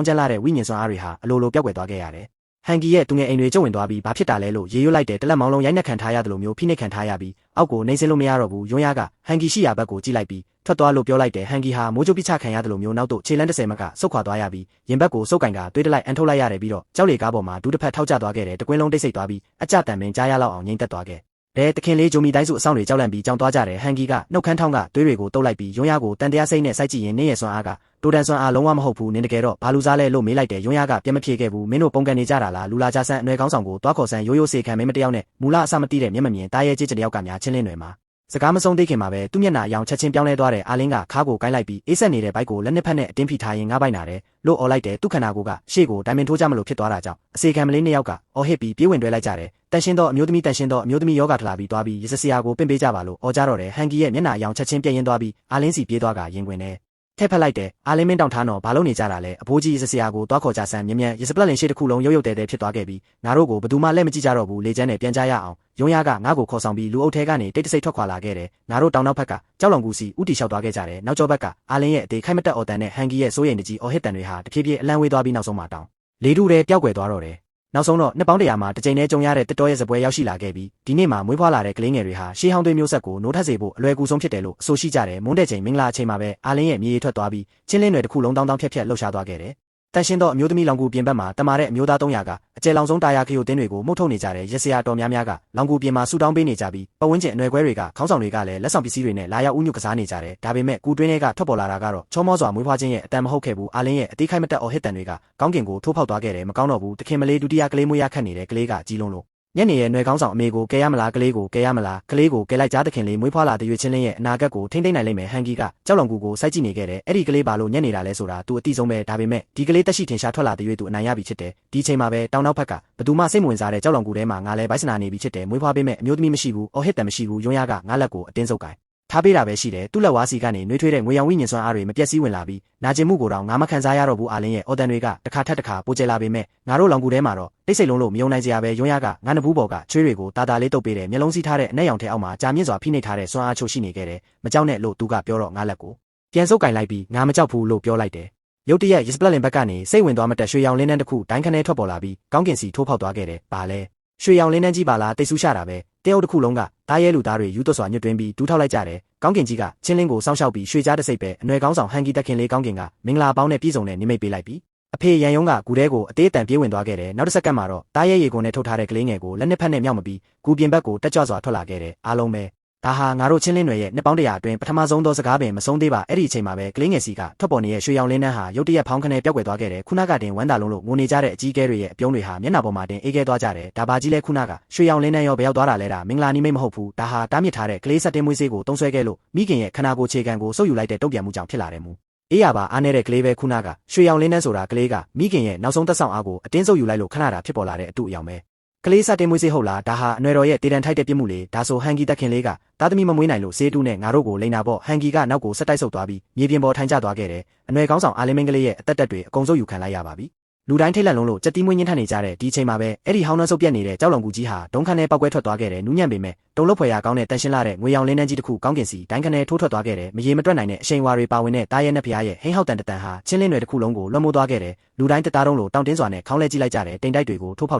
းကျလာတဲ့ဝိညာဉ်စွမ်းအားတွေဟာအလိုလိုပျောက်ကွယ်သွားခဲ့ရတယ်ဟန်ဂီရဲ့သူငယ်အိမ်တွေကျုပ်ဝင်သွားပြီးဘာဖြစ်တာလဲလို့ရေရွတ်လိုက်တဲ့တလက်မောင်းလုံးရိုက်နှက်ခံထားရတယ်လို့မျိုးဖိနှိပ်ခံထားရပြီးအောက်ကိုနှိမ့်စင်းလို့မရတော့ဘူးရုံးရကဟန်ဂီရှိရာဘက်ကိုကြည့်လိုက်ပြီးထွက်သွားလို့ပြောလိုက်တယ်ဟန်ဂီဟာမိုးကြိုးပစ်ချခံရတယ်လို့မျိုးနောက်တော့ခြေလန်း30မကဆုတ်ခွာသွားရပြီးရင်ဘက်ကိုစုပ်ကင်ကသွေးတလိုက်အန်ထုတ်လိုက်ရတယ်ပြီးတော့ကြောက်လေကားပေါ်မှာဒူးတစ်ဖက်ထောက်ကျသွားခဲ့တယ်တကွင်းလုံးတိတ်ဆိတ်သွားပြီးအကြတန်ပင်ကြားရလောက်အောင်ငိမ့်သက်သွားခဲ့ဘဲတခင်လေးဂျိုမီတိုင်းစုအဆောင်တွေကြောက်လန့်ပြီးကြောင်သွားကြတယ်ဟန်ဂီကနှုတ်ခမ်းထောင်းကသွေးတွေကိုတုပ်လိုက်ပြီးရုံးရကိုတန်တရားစိတ်နဲ့စိုက်ကြည့်ရင်နင်းရဲ့စွမ်းအားကတိုတန်စွမ်းအားလုံးဝမဟုတ်ဘူးနင်းတကယ်တော့ဘာလူစားလဲလို့မေးလိုက်တယ်ရုံးရကပြန်မဖြေခဲ့ဘူးမင်းတို့ပုံကန်နေကြတာလားလူလာကြဆန်းအနွယ်ကောင်းဆောင်ကိုတွားခေါ်ဆန်းရိုးရိုးစေခံမင်းမတယောက်နဲ့မူလအစမတိတဲ့မျက်မမြင်တားရဲကြီးတယောက်ကများချင်းလင်းတွေမှာစကားမဆုံးသေးခင်မှာပဲသူ့မျက်နှာအယောင်ချက်ချင်းပြောင်းလဲသွားတဲ့အာလင်းကခါးကိုကိုင်းလိုက်ပြီးအေးဆက်နေတဲ့ဘိုက်ကိုလက်နှစ်ဖက်နဲ့အတင်းဖိထားရင်ငါးပိုက်နာတယ်လို့အော်လိုက်တယ်သူ့ခန္ဓာကိုယ်ကရှေ့ကိုဒိုင်မန်ထိုးကြမလို့ဖြစ်သွားတာကြောင့်အစေခံမလေးနှစ်ယောက်ကအော်ဟစ်ပြီးပြေးဝင်တွဲလိုက်ကြတယ်တန်ရှင်းသောအမျိုးသမီးယောဂထလာပြီးသွားပြီးရစစရာကိုပင့်ပေးကြပါလို့အော်ကြတော့တယ်ဟန်ဂီရဲ့မျက်နှာအယောင်ချက်ချင်းပြည့်ရင်သွားပြီးအာလင်းစီပြေးသွားကရင်ခွင်နဲ့ထက်ဖက်လိုက်တယ်အာလင်းမင်းတောင်ထားတော့ဘာလို့နေကြတာလဲအဖိုးကြီးရစစရာကိုတွားခေါ်ကြဆန်းမြ мян ရစပလက်လင်ရှေ့တစ်ခုလုံးရုပ်ရုပ်တဲတဲဖြစ်သွားခဲ့ပြီးငါတို့ကိုဘယ်သူမှလက်မကြည့်ကြတော့ဘူးလေချမ်းနဲ့ပြန်ကြရအောင်ရုံးရကငါ့ကိုခေါ်ဆောင်ပြီးလူအုပ်ထဲကနေတိတ်တဆိတ်ထွက်ခွာလာခဲ့တယ်ငါတို့တောင်နောက်ဘက်ကကြောက်လောင်ကူစီဥတီလျှောက်သွားခဲ့ကြတယ်နောက်ကျောဘက်ကအာလင်းရဲ့အသေးခိုက်မတက်အော်တန်နဲ့ဟန်ဂီရဲ့စိုးရိမ်တကြီးအော်ဟစ်တန်တွေဟာတဖြည်းဖြည်းအလန့်ဝေးသွားပြီးနောက်ဆုံးမှာတောင်လေထုထဲပျောက်ကွယ်သွားတော့တယ်နောက်ဆုံးတော့နှစ်ပေါင်း100မှာတစ်ကြိမ်နဲ့ကြုံရတဲ့တစ်တော်ရဲ့စပွဲရောက်ရှိလာခဲ့ပြီးဒီနေ့မှာမွေးဖွားလာတဲ့ကလေးငယ်တွေဟာရှေးဟောင်းသွေးမျိုးဆက်ကိုနိုးထက်စေဖို့အလွယ်ကူဆုံးဖြစ်တယ်လို့အဆိုရှိကြတယ်မွန်းတဲ့ချိန်မင်္ဂလာအချိန်မှာပဲအာလင်းရဲ့မြေရီထွက်သွားပြီးချင်းလင်းတွေတစ်ခုလုံးတောင်းတောင်းဖြက်ဖြက်လှုပ်ရှားသွားခဲ့တယ် တန်ရှင်းသောအမျိုးသမီးလောင်ကူပြင်ဘက်မှာတမာတဲ့အမျိုးသား300ကအကျယ်လောင်ဆုံးတာယာခီယိုတင်းတွေကိုမှုတ်ထုတ်နေကြတဲ့ရက်စရာတော်များများကလောင်ကူပြင်မှာဆူတောင်းပေးနေကြပြီးပတ်ဝန်းကျင်အနွယ်ခွဲတွေကခေါင်းဆောင်တွေကလည်းလက်ဆောင်ပစ္စည်းတွေနဲ့လာရောက်ဥညွတ်ကစားနေကြတယ်ဒါပေမဲ့ကူတွင်းတွေကထွက်ပေါ်လာတာကတော့ချောမောစွာမွေးဖွားခြင်းရဲ့အတန်မဟုတ်ခဲ့ဘူးအာလင်းရဲ့အသေးခိုက်မတက်အော်ဟစ်တန်တွေကကောင်းကင်ကိုထိုးဖောက်သွားခဲ့တယ်မကောင်းတော့ဘူးတခင်မလေးဒုတိယကလေးမွေးရခတ်နေတဲ့ကလေးကကြီးလုံးလို့ညနေရဲ့ຫນွယ်ကောင်းဆောင်အမေကိုကဲရမလားကလေးကိုကဲရမလားကလေးကိုကဲလိုက်ကြားသခင်လေးမွေးဖွားလာတဲ့ရွေချင်းလင်းရဲ့အနာဂတ်ကိုထိမ့်သိမ့်နိုင်လိမ့်မယ်ဟန်ဂီကကြောက်လောင်ကူကိုစိုက်ကြည့်နေခဲ့တယ်အဲ့ဒီကလေးဘာလို့ညက်နေတာလဲဆိုတာသူအတိဆုံးပဲဒါပေမဲ့ဒီကလေးတက်ရှိထင်ရှားထွက်လာတဲ့ရွေသူအနိုင်ရပြီဖြစ်တယ်ဒီချိန်မှာပဲတောင်နောက်ဘက်ကဘသူမှစိတ်မဝင်စားတဲ့ကြောက်လောင်ကူထဲမှာငါလဲဘိုက်စနာနေပြီဖြစ်တယ်မွေးဖွားပေးမဲ့အမျိုးသမီးမရှိဘူးအော်ဟစ်တန်မရှိဘူးယွန်းရကငါလက်ကိုအတင်းစုပ်ကိုင်ထားပေးတာပဲရှိတယ်သူ့လက်ဝါးစီကနေနှွေးထွေးတဲ့ငွေရောင်ဝိညာဉ်စွမ်းအားတွေမပြတ်စည်းဝင်လာပြီးနာကျင်မှုကိုတောင်ငါမခံစားရတော့ဘူးအာလင်းရဲ့အော်တန်တွေကတစ်ခါထပ်တစ်ခါပိုကျလာပေမဲ့ငါတို့လောင်ကူထဲမှာတော့တိတ်ဆိတ်လုံးလို့မယုံနိုင်စရာပဲယွန်းရကငါနဘူးပေါ်ကချွေးတွေကိုတာတာလေးတုပ်ပေးတဲ့မျက်လုံးစီးထားတဲ့အနက်ရောင်ထဲအောက်မှာကြာမြင့်စွာဖိနှိပ်ထားတဲ့စွမ်းအားချို့ရှိနေခဲ့တယ်မကြောက်နဲ့လို့သူကပြောတော့ငါလက်ကိုပြန်စုပ်ကင်လိုက်ပြီးငါမကြောက်ဘူးလို့ပြောလိုက်တယ်ရုတ်တရက်ရစ်ပလက်လင်ဘက်ကနေစိတ်ဝင်သွားမတက်ရွှေရောင်လင်းနှန်းတစ်ခုဒိုင်းခနဲထွက်ပေါ်လာပြီးကောင်းကင်စီထိုးဖောက်သွားခဲ့တယ်။ဘာလဲရွှေရောင်လင်းနှန်းကြီးပါလားတိတ်ဆူးရှာတာပဲတဲအုပ်တစ်ခုလုံးကတားရဲလူသားတွေယူသွတ်စွာညှစ်တွင်းပြီးဒူးထောက်လိုက်ကြတယ်။ကောင်းကင်ကြီးကချင်းလင်းကိုစောင့်ရှောက်ပြီးရွှေကြားတစ်စိတ်ပဲအနွယ်ကောင်းဆောင်ဟန်ဂီတက်ခင်လေးကောင်းကင်ကမင်္ဂလာပေါင်းနဲ့ပြည့်စုံတဲ့နိမိတ်ပေးလိုက်ပြီးအဖေရန်ယုံကဂူထဲကိုအသေးအတန်ပြေးဝင်သွားခဲ့တယ်။နောက်တစ်စက္ကန့်မှာတော့တားရဲရေကုန်နဲ့ထုတ်ထားတဲ့ကလေးငယ်ကိုလက်နှစ်ဖက်နဲ့မြောက်မပြီးဂူပြင်ဘက်ကိုတက်ကြွစွာထွက်လာခဲ့တယ်။အားလုံးပဲဒါဟာငါတို့ချင်းလင်းတွေရဲ့နှစ်ပေါင်း100အတွင်းပထမဆုံးသောစကားပင်မဆုံးသေးပါအဲ့ဒီအချိန်မှာပဲကလေးငယ်စီကထွက်ပေါ်နေတဲ့ရွှေရောင်လင်းနှန်းဟာရုတ်တရက်ဖောင်းခနဲပြောက်ွယ်သွားခဲ့တယ်ခုနကတင်ဝမ်းသာလုံးလို့ငိုနေကြတဲ့အကြီးကဲတွေရဲ့အပြုံးတွေဟာမျက်နှာပေါ်မှာတင်အေးခဲသွားကြတယ်ဒါပါကြီးလဲခုနကရွှေရောင်လင်းနှန်းရောဘယ်ရောက်သွားတာလဲဒါမင်္ဂလာနီးမိတ်မဟုတ်ဘူးဒါဟာတားမြစ်ထားတဲ့ကလေးဆက်တင်မွေးဆေးကိုတုံးဆွဲခဲ့လို့မိခင်ရဲ့ခနာကိုခြေခံကိုဆုပ်ယူလိုက်တဲ့တုံ့ပြန်မှုကြောင့်ဖြစ်လာတယ်မူအေးရပါအားနေတဲ့ကလေးပဲခုနကရွှေရောင်လင်းနှန်းဆိုတာကလေးကမိခင်ရဲ့နောက်ဆုံးသက်ဆောင်အားကိုအတင်းဆုပ်ယူလိုက်လို့ခဏတာဖြစ်ပေါ်လာတဲ့အတူအယောင်ပဲကလေးစတင်မွေးစေးဟုတ်လားဒါဟာအနွယ်တော်ရဲ့တည်တံထိုက်တဲ့ပြစ်မှုလေဒါဆိုဟန်ဂီတက်ခင်လေးကသားသမီးမမွေးနိုင်လို့ဆေးတူးနဲ့ငါတို့ကိုလိန်နာပေါ့ဟန်ဂီကနောက်ကိုဆက်တိုက်ဆုပ်သွားပြီးမြေပြင်ပေါ်ထိုင်ကျသွားခဲ့တယ်အနွယ်ကောင်းဆောင်အာလင်းမင်းကလေးရဲ့အသက်တွေအကုန်စုပ်ယူခံလိုက်ရပါပြီလူတိုင်းထိတ်လန့်လုံးလို့ကြက်တီးမွေးညှင်းထန်နေကြတဲ့ဒီချိန်မှာပဲအဲ့ဒီဟောင်းနှံဆုပ်ပြက်နေတဲ့ကြောက်လွန်ကူကြီးဟာဒုံခန်းထဲပောက်ကွဲထွက်သွားခဲ့တယ်နူးညံ့ပေမဲ့တုံးလို့ဖွယ်ရကောင်းတဲ့တန်ရှင်းလာတဲ့ငွေရောင်လင်းနှန်းကြီးတစ်ခုကောင်းကင်စီဒိုင်းခနဲထိုးထွက်သွားခဲ့တယ်မရေမတွက်နိုင်တဲ့အရှိန်ဝါတွေပါဝင်တဲ့တားရဲနဲ့ဖျားရဲ့ဟိန်းဟောက်တန်တန်ဟာချင်းလင်းတွေတစ်ခုလုံးကိုလွှမ်းမိုးသွားခဲ့တယ်လူတိုင်းတသားတုံးလို့တောင်းတင်းစွာနဲ့ခေါင်းလဲကြည့်လိုက်ကြတယ်တိမ်တိုက်တွေကိုထိုးဖောက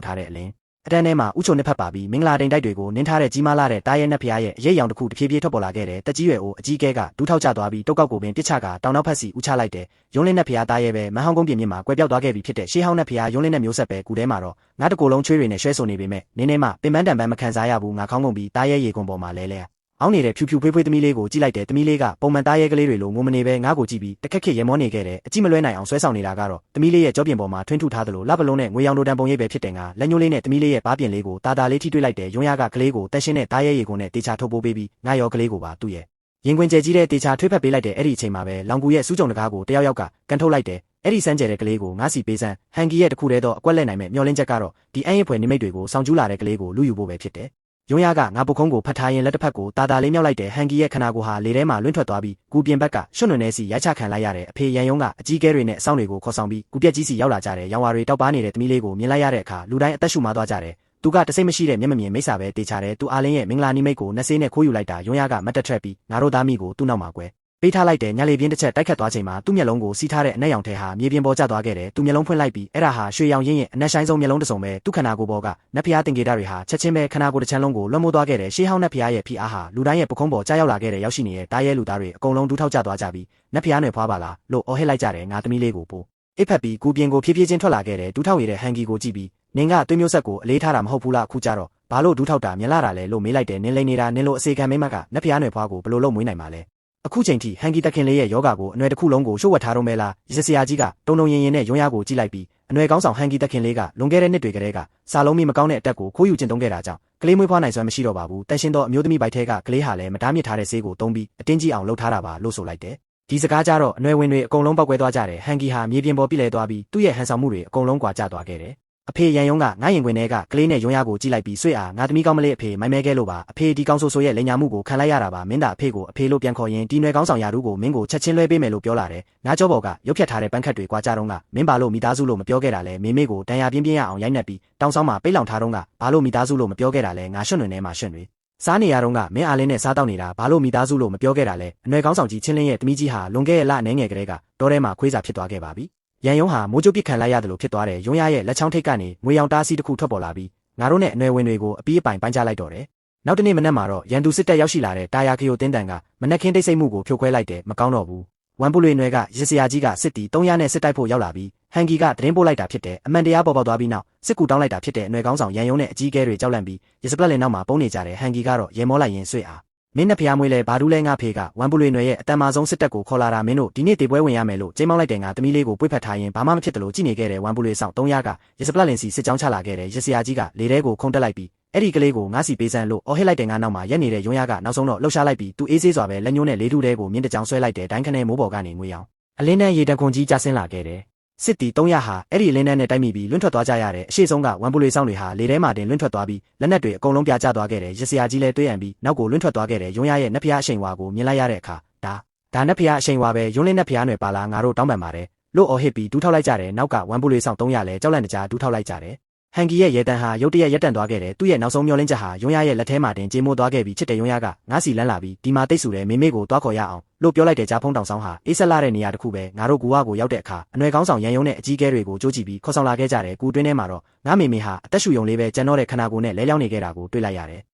်ထားတဲ့အလင်းအတန်းထဲမှာဥချုံနှစ်ဖက်ပါပြီးမင်္ဂလာတိမ်တိုက်တွေကိုနင်းထားတဲ့ကြီးမားလာတဲ့တားရဲနဲ့ဖျားရဲ့အရေးရောင်တစ်ခုတဖြည်းဖြည်းထွက်ပေါ်လာခဲ့တယ်တက်ကြီးရွယ်အိုအကြီးကဲကဒူးထောက်ကျသွားပြီးတုတ်ကောက်ကိုပင်ပစ်ချကတောင်နောက်ဖက်စီဥချလိုက်တယ်ယွန်းလင်းနဲ့ဖျားတားရဲပဲမဟောင်းကုန်းပြင်မြင့်မှာကွဲပြောက်သွားခဲ့ပြီဖြစ်တဲ့ရှေးဟောင်းနဲ့ဖျားယွန်းလင်းနဲ့မျိုးဆက်ပဲကူထဲမှာတော့ငါတကိုယ်လုံးချွေးတွေနဲ့ရွှဲဆိုနေပေမဲ့နင်းနေမှပင်ပန်းတန်ပန်းမခံစားရဘူးငါခေါင်းကုန်ပြီးတားရဲရေကုန်ပေါ်မှာလဲအောင်းနေတဲ့ဖြူဖြူဖွေးဖွေးသမီးလေးကိုကြည့်လိုက်တယ်သမီးလေးကပုံမှန်သားရဲကလေးတွေလိုငိုမနေပဲငါ့ကိုကြည့်ပြီးတခက်ခက်ရဲမောနေခဲ့တယ်အကြည့်မလွဲနိုင်အောင်ဆွဲဆောင်နေတာကတော့သမီးလေးရဲ့ကြောပြင်ပေါ်မှာထွင်းထုထားသလိုလပလုံးနဲ့ငွေရောင်တို့တန်ပုံရိပ်ပဲဖြစ်တယ်ငါလက်ညှိုးလေးနဲ့သမီးလေးရဲ့ဘားပြင်လေးကိုတာတာလေးထိတွေ့လိုက်တယ်ယွန်းရကကလေးကိုတက်ရှင်းတဲ့သားရဲရေကုန်နဲ့တေချာထုတ်ပိုးပေးပြီးငါရောကလေးကိုပါသူ့ရဲ့ရင်ခွင်ကျဲကြီးတဲ့တေချာထွေးဖက်ပေးလိုက်တဲ့အဲ့ဒီအချိန်မှာပဲလောင်ကူရဲ့စူးကြုံတကားကိုတယောက်ယောက်ကကန်ထုတ်လိုက်တယ်အဲ့ဒီစမ်းကျဲတဲ့ကလေးကိုငါစီပေးစမ်းဟန်ဂီရဲ့တခုတည်းသောအကွက်လက်နိုင်မဲ့မျောလင်းချက်ကတော့ဒီအန်းရဖွယ်နိမိတ်တွေကိုစောင့်ကြည့်လာတဲ့ကလေးကိုလူယူဖို့ပဲဖြစ်တယ်ယွန်းရကငါပုတ်ခုံးကိုဖတ်ထားရင်လက်တစ်ဖက်ကိုတာတာလေးမြောက်လိုက်တယ်ဟန်ဂီရဲ့ခနာကိုဟာလေထဲမှာလွင့်ထွက်သွားပြီးကူပြင်ဘက်ကရွှွန့်နွယ်နေစီရိုက်ချခံလိုက်ရတဲ့အဖေရန်ယုံကအကြီးကဲတွေနဲ့အဆောင်တွေကိုခေါ်ဆောင်ပြီးကူပြက်ကြီးစီရောက်လာကြတယ်ရောင်ဝါတွေတောက်ပါနေတဲ့သမီးလေးကိုမြင်လိုက်ရတဲ့အခါလူတိုင်းအသက်ရှူမသွားကြတယ်သူကတစိမ့်မရှိတဲ့မျက်မမြင်မိစ္ဆာပဲတေချာတယ်သူအားလင်းရဲ့မင်္ဂလာနိမိတ်ကိုနှဆေးနဲ့ခိုးယူလိုက်တာယွန်းရကမတ်တက်ထရက်ပြီးငါတို့သားမိကိုသူ့နောက်မှာကွယ်ပေးထားလိုက်တယ်ညလေပြင်းတစ်ချက်တိုက်ခတ်သွားချိန်မှာသူ့မျက်လုံးကိုစီးထားတဲ့အနက်ရောင်ထဲဟာမြေပြင်ပေါ်ကျသွားခဲ့တယ်သူမျက်လုံးဖွင့်လိုက်ပြီးအဲ့ဒါဟာရွှေရောင်ရင်းရဲ့အနက်ဆိုင်ဆုံးမျက်လုံးတစ်စုံပဲသူ့ခန္ဓာကိုယ်ပေါ်ကနတ်ဖျားတင်ကေတာတွေဟာချက်ချင်းပဲခန္ဓာကိုယ်တစ်ချမ်းလုံးကိုလွှမ်းမိုးသွားခဲ့တယ်ရှေးဟောင်းနတ်ဖျားရဲ့ဖိအားဟာလူတိုင်းရဲ့ပခုံးပေါ်ကြားရောက်လာခဲ့တဲ့ရောက်ရှိနေတဲ့တားရဲလူသားတွေအကုန်လုံးဒူးထောက်ကျသွားကြပြီးနတ်ဖျားနယ်ဖွားပါလားလို့အော်ဟစ်လိုက်ကြတယ်ငါသမီးလေးကိုပို့အိပ်ဖက်ပြီးကူပြင်ကိုဖြည်းဖြည်းချင်းထွက်လာခဲ့တယ်ဒူးထောက်ရတဲ့ဟန်ဂီကိုကြည့်ပြီးနင်ကသွေးမျိုးဆက်ကိုအလေးထားတာမဟုတ်ဘူးလားအခုကြတော့ဘာလို့ဒူးထောက်တာမြင်လာတာလဲလို့မေးလိုက်တယ်နင်လိန်နေတာနင်လိုအစေခံမိမကနတ်ဖျားနယ်ဖွားကိုဘယ်လိုလုပ်မွေးနိုင်မှာလဲအခုချိန်ထိဟန်ဂီတက်ခင်လေးရဲ့ယောဂါကိုအနွယ်တစ်ခုလုံးကိုရှို့ဝတ်ထားတော့မဲလားရစ်စရာကြီးကတုံတုံရင်ရင်နဲ့ယွန်းရကိုကြည့်လိုက်ပြီးအနွယ်ကောင်းဆောင်ဟန်ဂီတက်ခင်လေးကလွန်ခဲ့တဲ့နှစ်တွေကတည်းကစာလုံးမီမကောင်းတဲ့အတက်ကိုခိုးယူကျင့်သုံးခဲ့တာကြောင့်ကလေးမွေးဖွားနိုင်စွမ်းမရှိတော့ပါဘူးတန်ရှင်းသောအမျိုးသမီးဘိုက်ထဲကကလေးဟာလည်းမတားမြစ်ထားတဲ့ဆေးကိုသုံးပြီးအတင်းကြီးအောင်လှုပ်ထားတာပါလို့ဆိုလိုက်တယ်ဒီစကားကြတော့အနွယ်ဝင်တွေအကုန်လုံးပောက်ကွဲသွားကြတယ်ဟန်ဂီဟာမြေပြင်ပေါ်ပြည့်လဲသွားပြီးသူ့ရဲ့ဟန်ဆောင်မှုတွေအကုန်လုံးကွာကျသွားခဲ့တယ်အဖေရန်ယုံကငါရင်ခွင်ထဲကကလေးနဲ့ယွန်းရကိုကြည့်လိုက်ပြီးဆွေအားငါသမီးကောင်းမလေးအဖေမိုင်းမဲခဲ့လို့ပါအဖေဒီကောင်းဆိုရဲ့လိန်ညာမှုကိုခံလိုက်ရတာပါမင်းသားအဖေကိုအဖေလို့ပြန်ခေါ်ရင်ဒီနွယ်ကောင်းဆောင်ရာထူးကိုမင်းကိုချက်ချင်းလွှဲပေးမယ်လို့ပြောလာတယ်ငါကြောဘော်ကရုပ်ဖြတ်ထားတဲ့ပန်းခတ်တွေကွာကြတော့ကမင်းဘာလို့မိသားစုလို့မပြောခဲ့တာလဲမေမေကိုတန်ရာပြင်းပြင်းရအောင်ရိုက်နှက်ပြီးတောင်ဆောင်မှာပိတ်လောင်ထားတော့ကဘာလို့မိသားစုလို့မပြောခဲ့တာလဲငါရွှွန့်နေမှာရွှွန့်တွေစားနေရတော့ကမင်းအားလင်းနဲ့စားတော့နေတာဘာလို့မိသားစုလို့မပြောခဲ့တာလဲအနွယ်ကောင်းဆောင်ကြီးချင်းလင်းရဲ့သမီးကြီးဟာလွန်ခဲ့တဲ့လအနေငယ်ကလေးကတောထဲမှာခွေးစာဖြစ်သွားခဲ့ပါပြီရန်ယုံဟာမိုးကြိုးပစ်ခံလိုက်ရတယ်လို့ဖြစ်သွားတယ်ယွန်းရရဲ့လက်ချောင်းထိတ်ကနေငွေရောင်တားစီတစ်ခုထွက်ပေါ်လာပြီးငါတို့နဲ့အနွယ်ဝင်တွေကိုအပီးအပိုင်ပန်းချလိုက်တော့တယ်နောက်တနေ့မနက်မှာတော့ရန်သူစစ်တပ်ရောက်ရှိလာတဲ့တာယာခီယိုတင်းတန်ကမနက်ခင်းတိတ်ဆိတ်မှုကိုဖြိုခွဲလိုက်တယ်မကောင်းတော့ဘူးဝမ်ပူလွေနွယ်ကရစ်စရာကြီးကစစ်တီ300နဲ့စစ်တိုက်ဖို့ရောက်လာပြီးဟ ဟန်ဂီကသတင်းပို့လိုက်တာဖြစ်တယ်အမှန်တရားပေါ်ပေါက်သွားပြီးနောက်စစ်ကူတောင်းလိုက်တာဖြစ်တဲ့အနွယ်ကောင်းဆောင်ရန်ယုံနဲ့အကြီးအကဲတွေကြောက်လန့်ပြီးရစပလက်လင်နောက်မှာပုံနေကြတယ်ဟန်ဂီကတော့ရေမောလိုက်ရင်ဆွေအားမင်းနဲ့ဖျားမွေးလဲဘာတူးလဲငါဖေကဝမ်ပူလွေနွယ်ရဲ့အတန်မာဆုံးစစ်တပ်ကိုခေါ်လာတာမင်းတို့ဒီနေ့တေပွဲဝင်ရမယ်လို့ကျင်းမောင်းလိုက်တဲ့ငါသမီးလေးကိုပွေ့ဖက်ထားရင်ဘာမှမဖြစ်တယ်လို့ကြည်နေခဲ့တဲ့ဝမ်ပူလွေဆောင်300ကရစပလက်လင်စီစစ်ကြောင်းချလာခဲ့တဲ့ရစရာကြီးကလေထဲကိုခုန်တက်လိုက်ပြီးအဲ့ဒီကလေးကိုငါစီပေးစမ်းလို့အော်ဟစ်လိုက်တဲ့ငါနောက်မှာရက်နေတဲ့ယွန်းရကနောက်ဆုံးတော့လှုပ်ရှားလိုက်ပြီးသူအေးဆေးစွာပဲလက်ညှိုးနဲ့လေးထူးတဲကိုမြင်းတကြောင်ဆွဲလိုက်တဲ့ဒိုင်းခနဲမိုးပေါ်ကနေငွေအောင်အလင်းနဲ့ရေတံခွန်ကြီးကျဆင်းလာခဲ့တယ်စစ်တီ300ဟာအဲ့ဒီလင်းနဲ့တိုက်မိပြီးလွင့်ထွက်သွားကြရတဲ့အရှိဆုံးကဝမ်ပူလွေဆောင်တွေဟာလေထဲမှာတင်လွင့်ထွက်သွားပြီးလက်နက်တွေအကုန်လုံးပြကျသွားခဲ့တဲ့ရစရာကြီးလဲတွေးရန်ပြီးနောက်ကိုလွင့်ထွက်သွားခဲ့တဲ့ယွန်းရရဲ့နက်ဖျားအရှိန်ဝါကိုမြင်လိုက်ရတဲ့အခါဒါနက်ဖျားအရှိန်ဝါပဲယွန်းလင်းနက်ဖျားနယ်ပါလာငါတို့တောင်းပန်ပါတယ်လို့အော်ဟစ်ပြီးဒူးထောက်လိုက်ကြတယ်နောက်ကဝမ်ပူလွေဆောင်300လဲကြောက်လန့်တကြားဒူးထောက်လိုက်ကြတယ်ဟန်ဂီရဲ့ရဲတန်ဟာရုတ်တရက်ရက်တန့်သွားခဲ့တယ်သူ့ရဲ့နောက်ဆုံးမျောလင်းချက်ဟာယွန်းရရဲ့လက်ထဲမှာတင်ကြေမိုးသွားခဲ့ပြီးချစ်တဲ့ယွန်းရကငါးစီလန်းလာပြီးဒီမှာတိတ်ဆူတဲ့မေမေကိုတွားခေါ်ရအောင်လို့ပြောလိုက်တဲ့ကြားဖုံးတောင်ဆောင်ဟာအေးဆက်လာတဲ့နေရာတစ်ခုပဲငါတို့ကူဝါကိုရောက်တဲ့အခါအနွယ်ကောင်းဆောင်ရန်ယုံနဲ့အကြီးအကဲတွေကိုကြိုးကြည့်ပြီးခေါ်ဆောင်လာခဲ့ကြတယ်ကူတွင်းထဲမှာတော့ငါမေမေဟာအသက်ရှူယုံလေးပဲကြံတော့တဲ့ခနာကိုနဲ့လဲလျောင်းနေခဲ့တာကိုတွေ့လိုက်ရတယ်